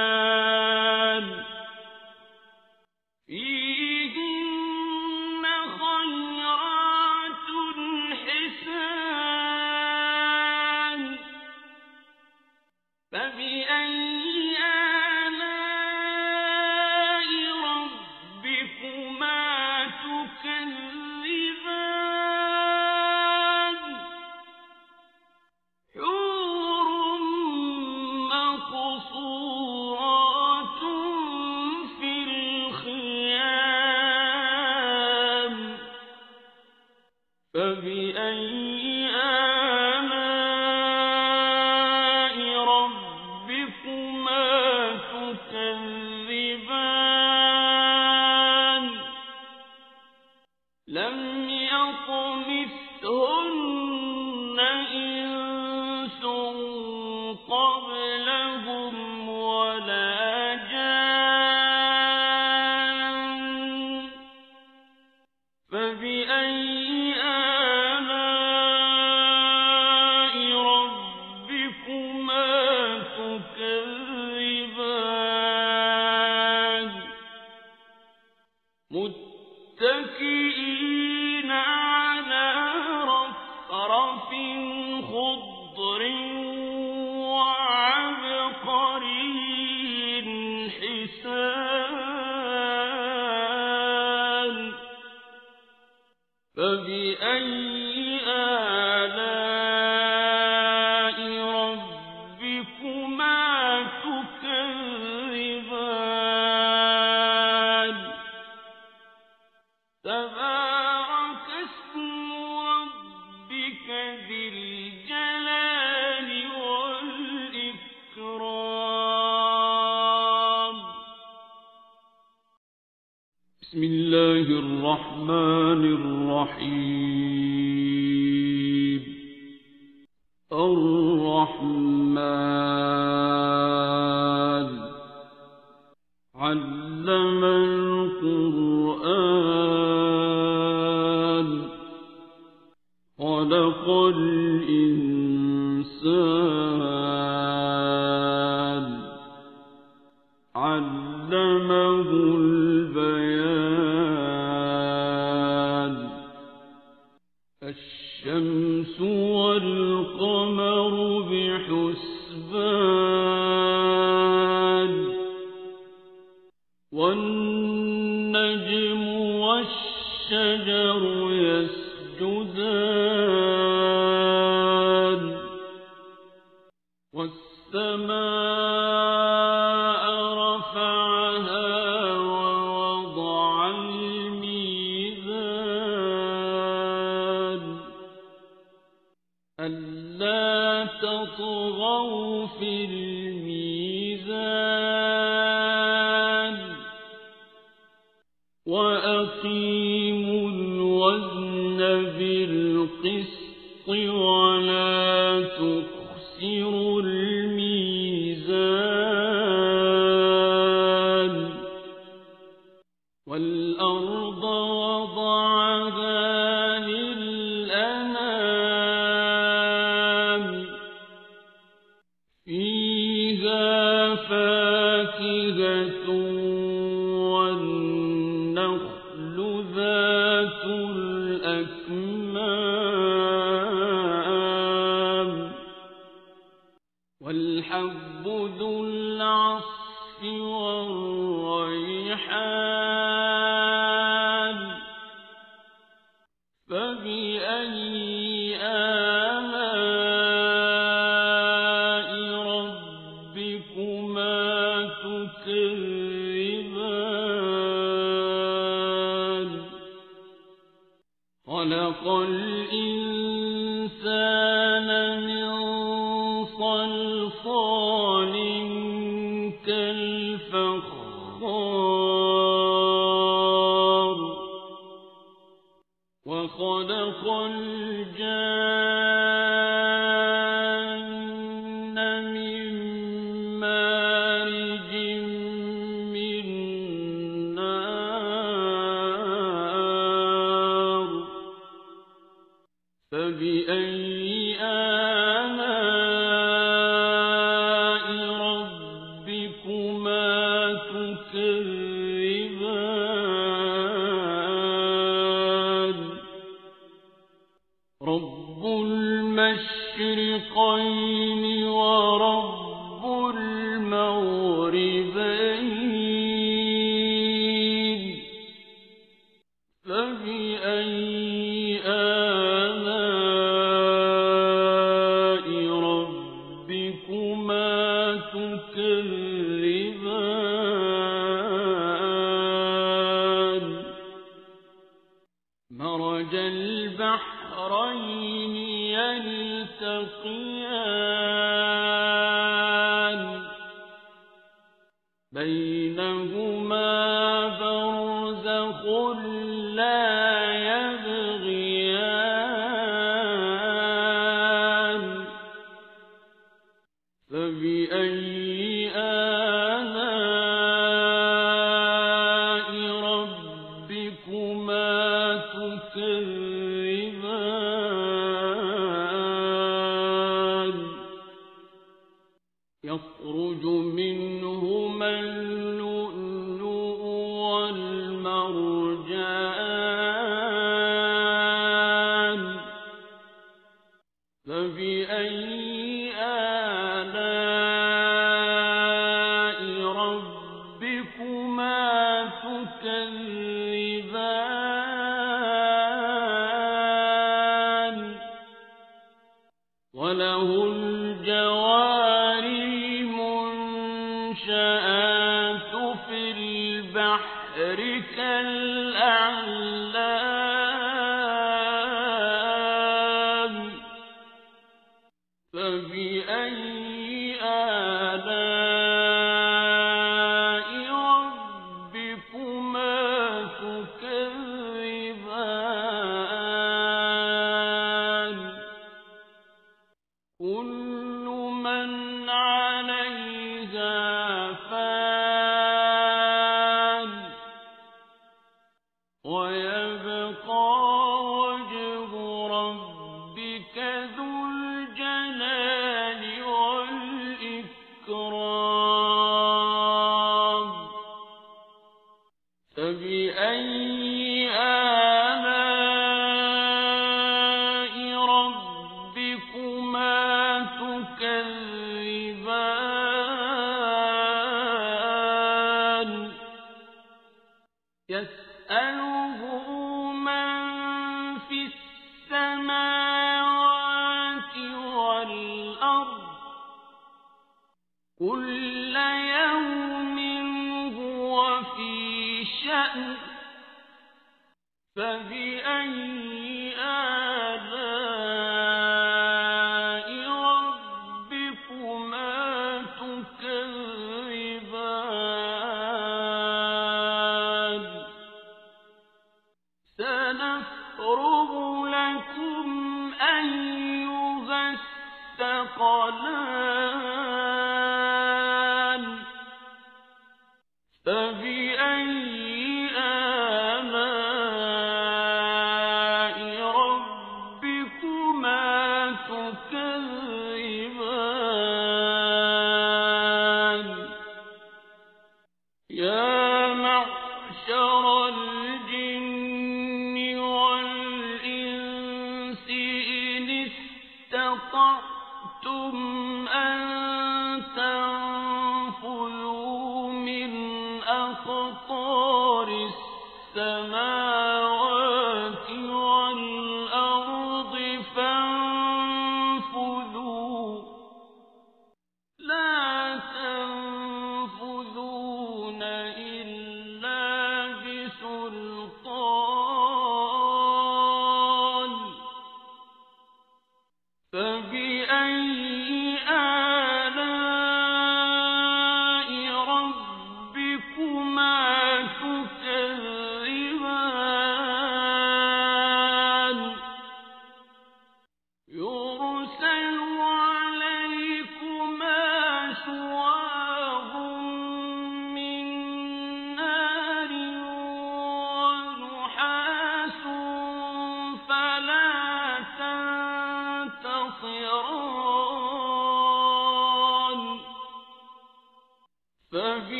تكذبان فيهن خيرات حسان فبأي آلاء ربكما تكذبان حور مقصورات في الخيام فبأي آلاء ربكما تكذبان لم يطمثهن إنس قبلهم ولا جان فبأي آلاء ربكما تكذبان متكئين على رفرف خضر وعبقري حسان فبأي آلاء ربكما تكذبان تبارك اسم ربك ذي الجلال والإكرام بسم الله الرحمن الرحيم الرحمن علم القرآن خلق الإنسان علمه البيان الشمس والقمر بحسبان والنجم والشجر يسجدان والسماء رفعها ووضع الميزان ألا تطغوا في الميزان وأقيموا الوزن بالقسط ولا تخسروا الميزان والأرض وضعها للأنام فيها فاكهة والنخل ذات الأكمام والحب ذو العصف والريحان فبأي آلاء ربكما تكذبان خلق الإنسان من صلصال كالفخار وخلق الجان من مارج من نار فبأي آلاء ربكما تكذبان رب المشرقين ورب المغربين فبأي آلاء ربكما تكذبان مرج البحرين يلتقيان بينهما برزخ لا يبغيان فبأي آلاء ربكما تكذبان يخرج منهما اللؤلؤ والمرجان فبأي آلاء ربكما تكذبان وله الجوار المنشآت في البحر كالأعلام فبأي آلاء ربكما تكذبان كل من عليها فان ويبقى وجه ربك ذو الجلال والإكرام فبأي آلاء ربكما تكذبان يسأله من في السماوات والأرض كل يوم هو في شأن فبأي آلاء ربكما تكذبان سنفرغ لكم أيها الثقلان فبأي آلاء ربكما تكذبان يا معشر الجن والإنس إن استطعتم أن تنفذوا من أقطار السماوات والأرض فانفذوا لا تنفذون إلا بسلطان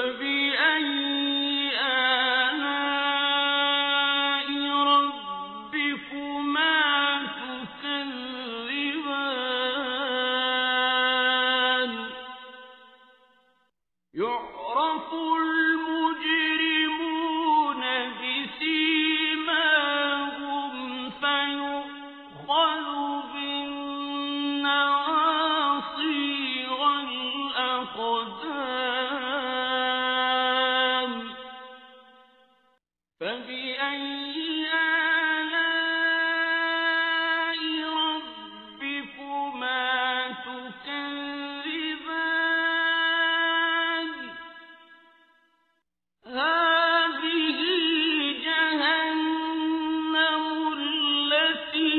فبأي آلاء ربكما تكذبان يعرف المجرمون بسيماهم فيؤخذ بالنواصي والأقدام فبأي آلاء ربكما تكذبان هذه جهنم التي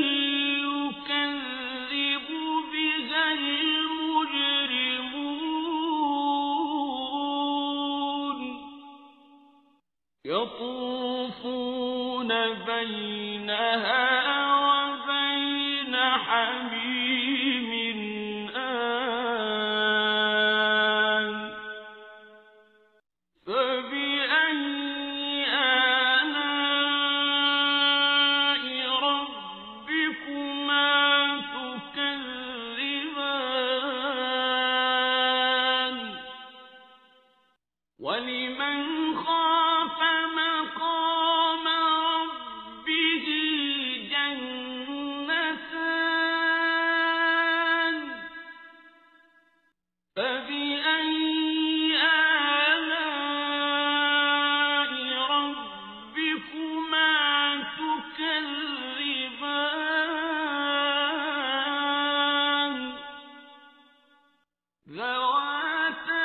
يكذب بها المجرمون يطوفون بينها وبين حميم آن فبأي آلاء ربكما تكذبان ولمن خاف مقام ربه جنتان فبأي آلاء ربكما تكذبان ذواتا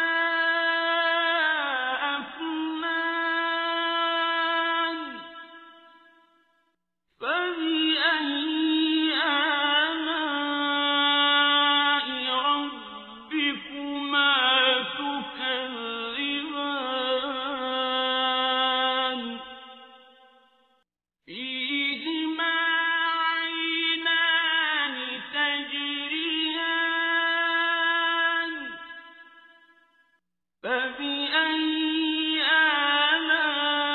أفنان فبأي آلاء ربكما تكذبان فيهما عينان تجريان فبأي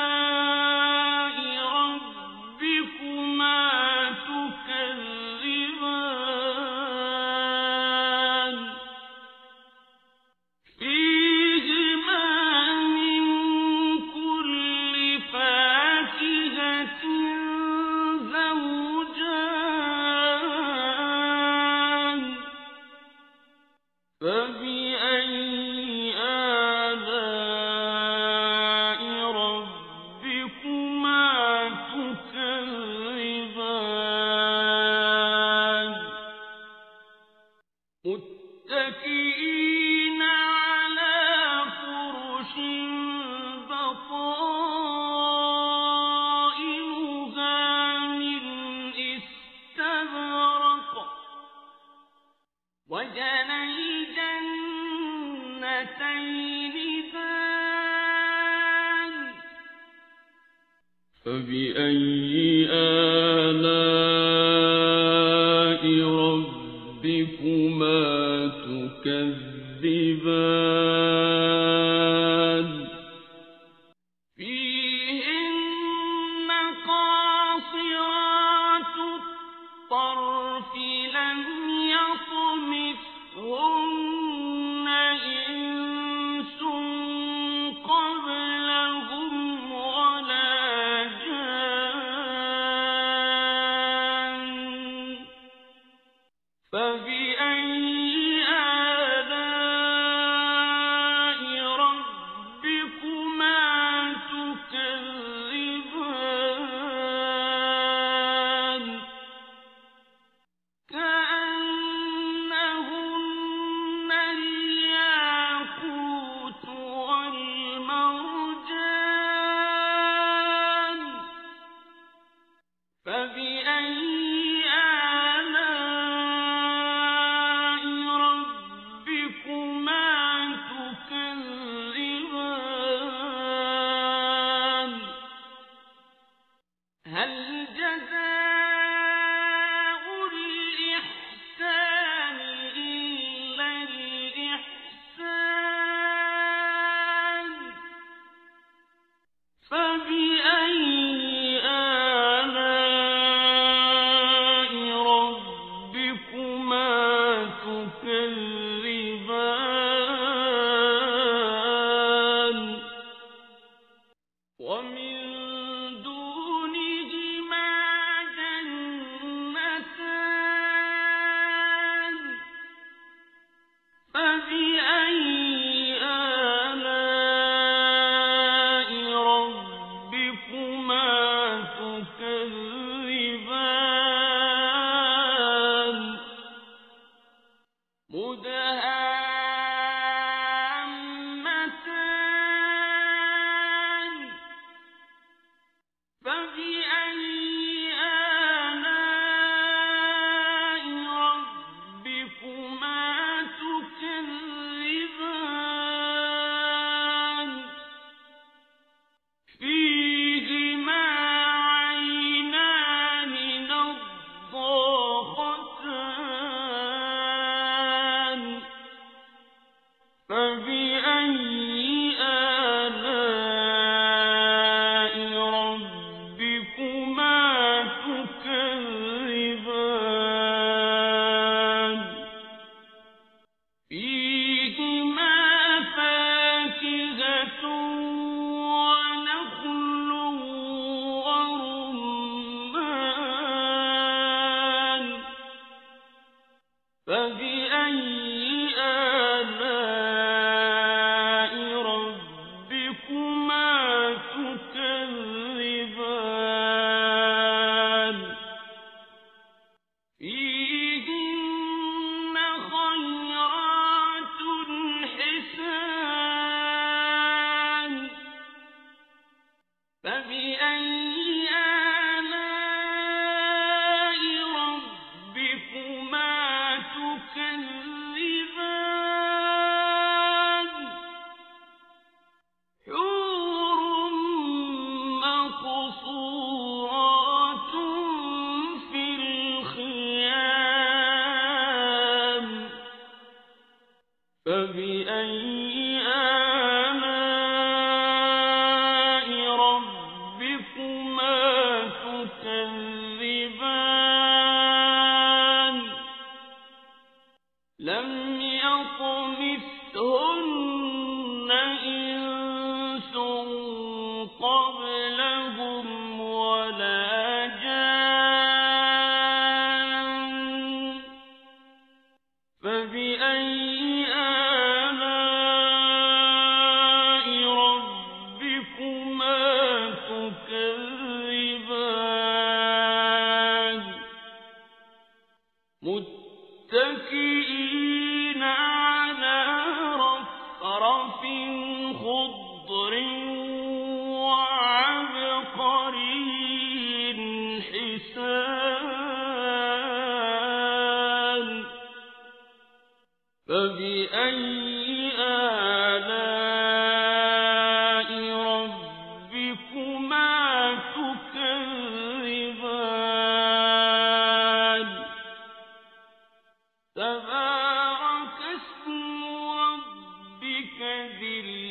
آلاء ربكما تكذبان فيهما من كل فاكهة زوجان فبأي آلاء ربكما تكذبان متكئين على فرش بطائنها من استبرق وجنى الجنتين دان فبأي آلاء ربكما تكذبان فيهن قاصرات الطرف لم يطمثهن إنس قبلهم ولا جان فبأي آلاء ربكما تكذبان تبارك اسم ربك ذي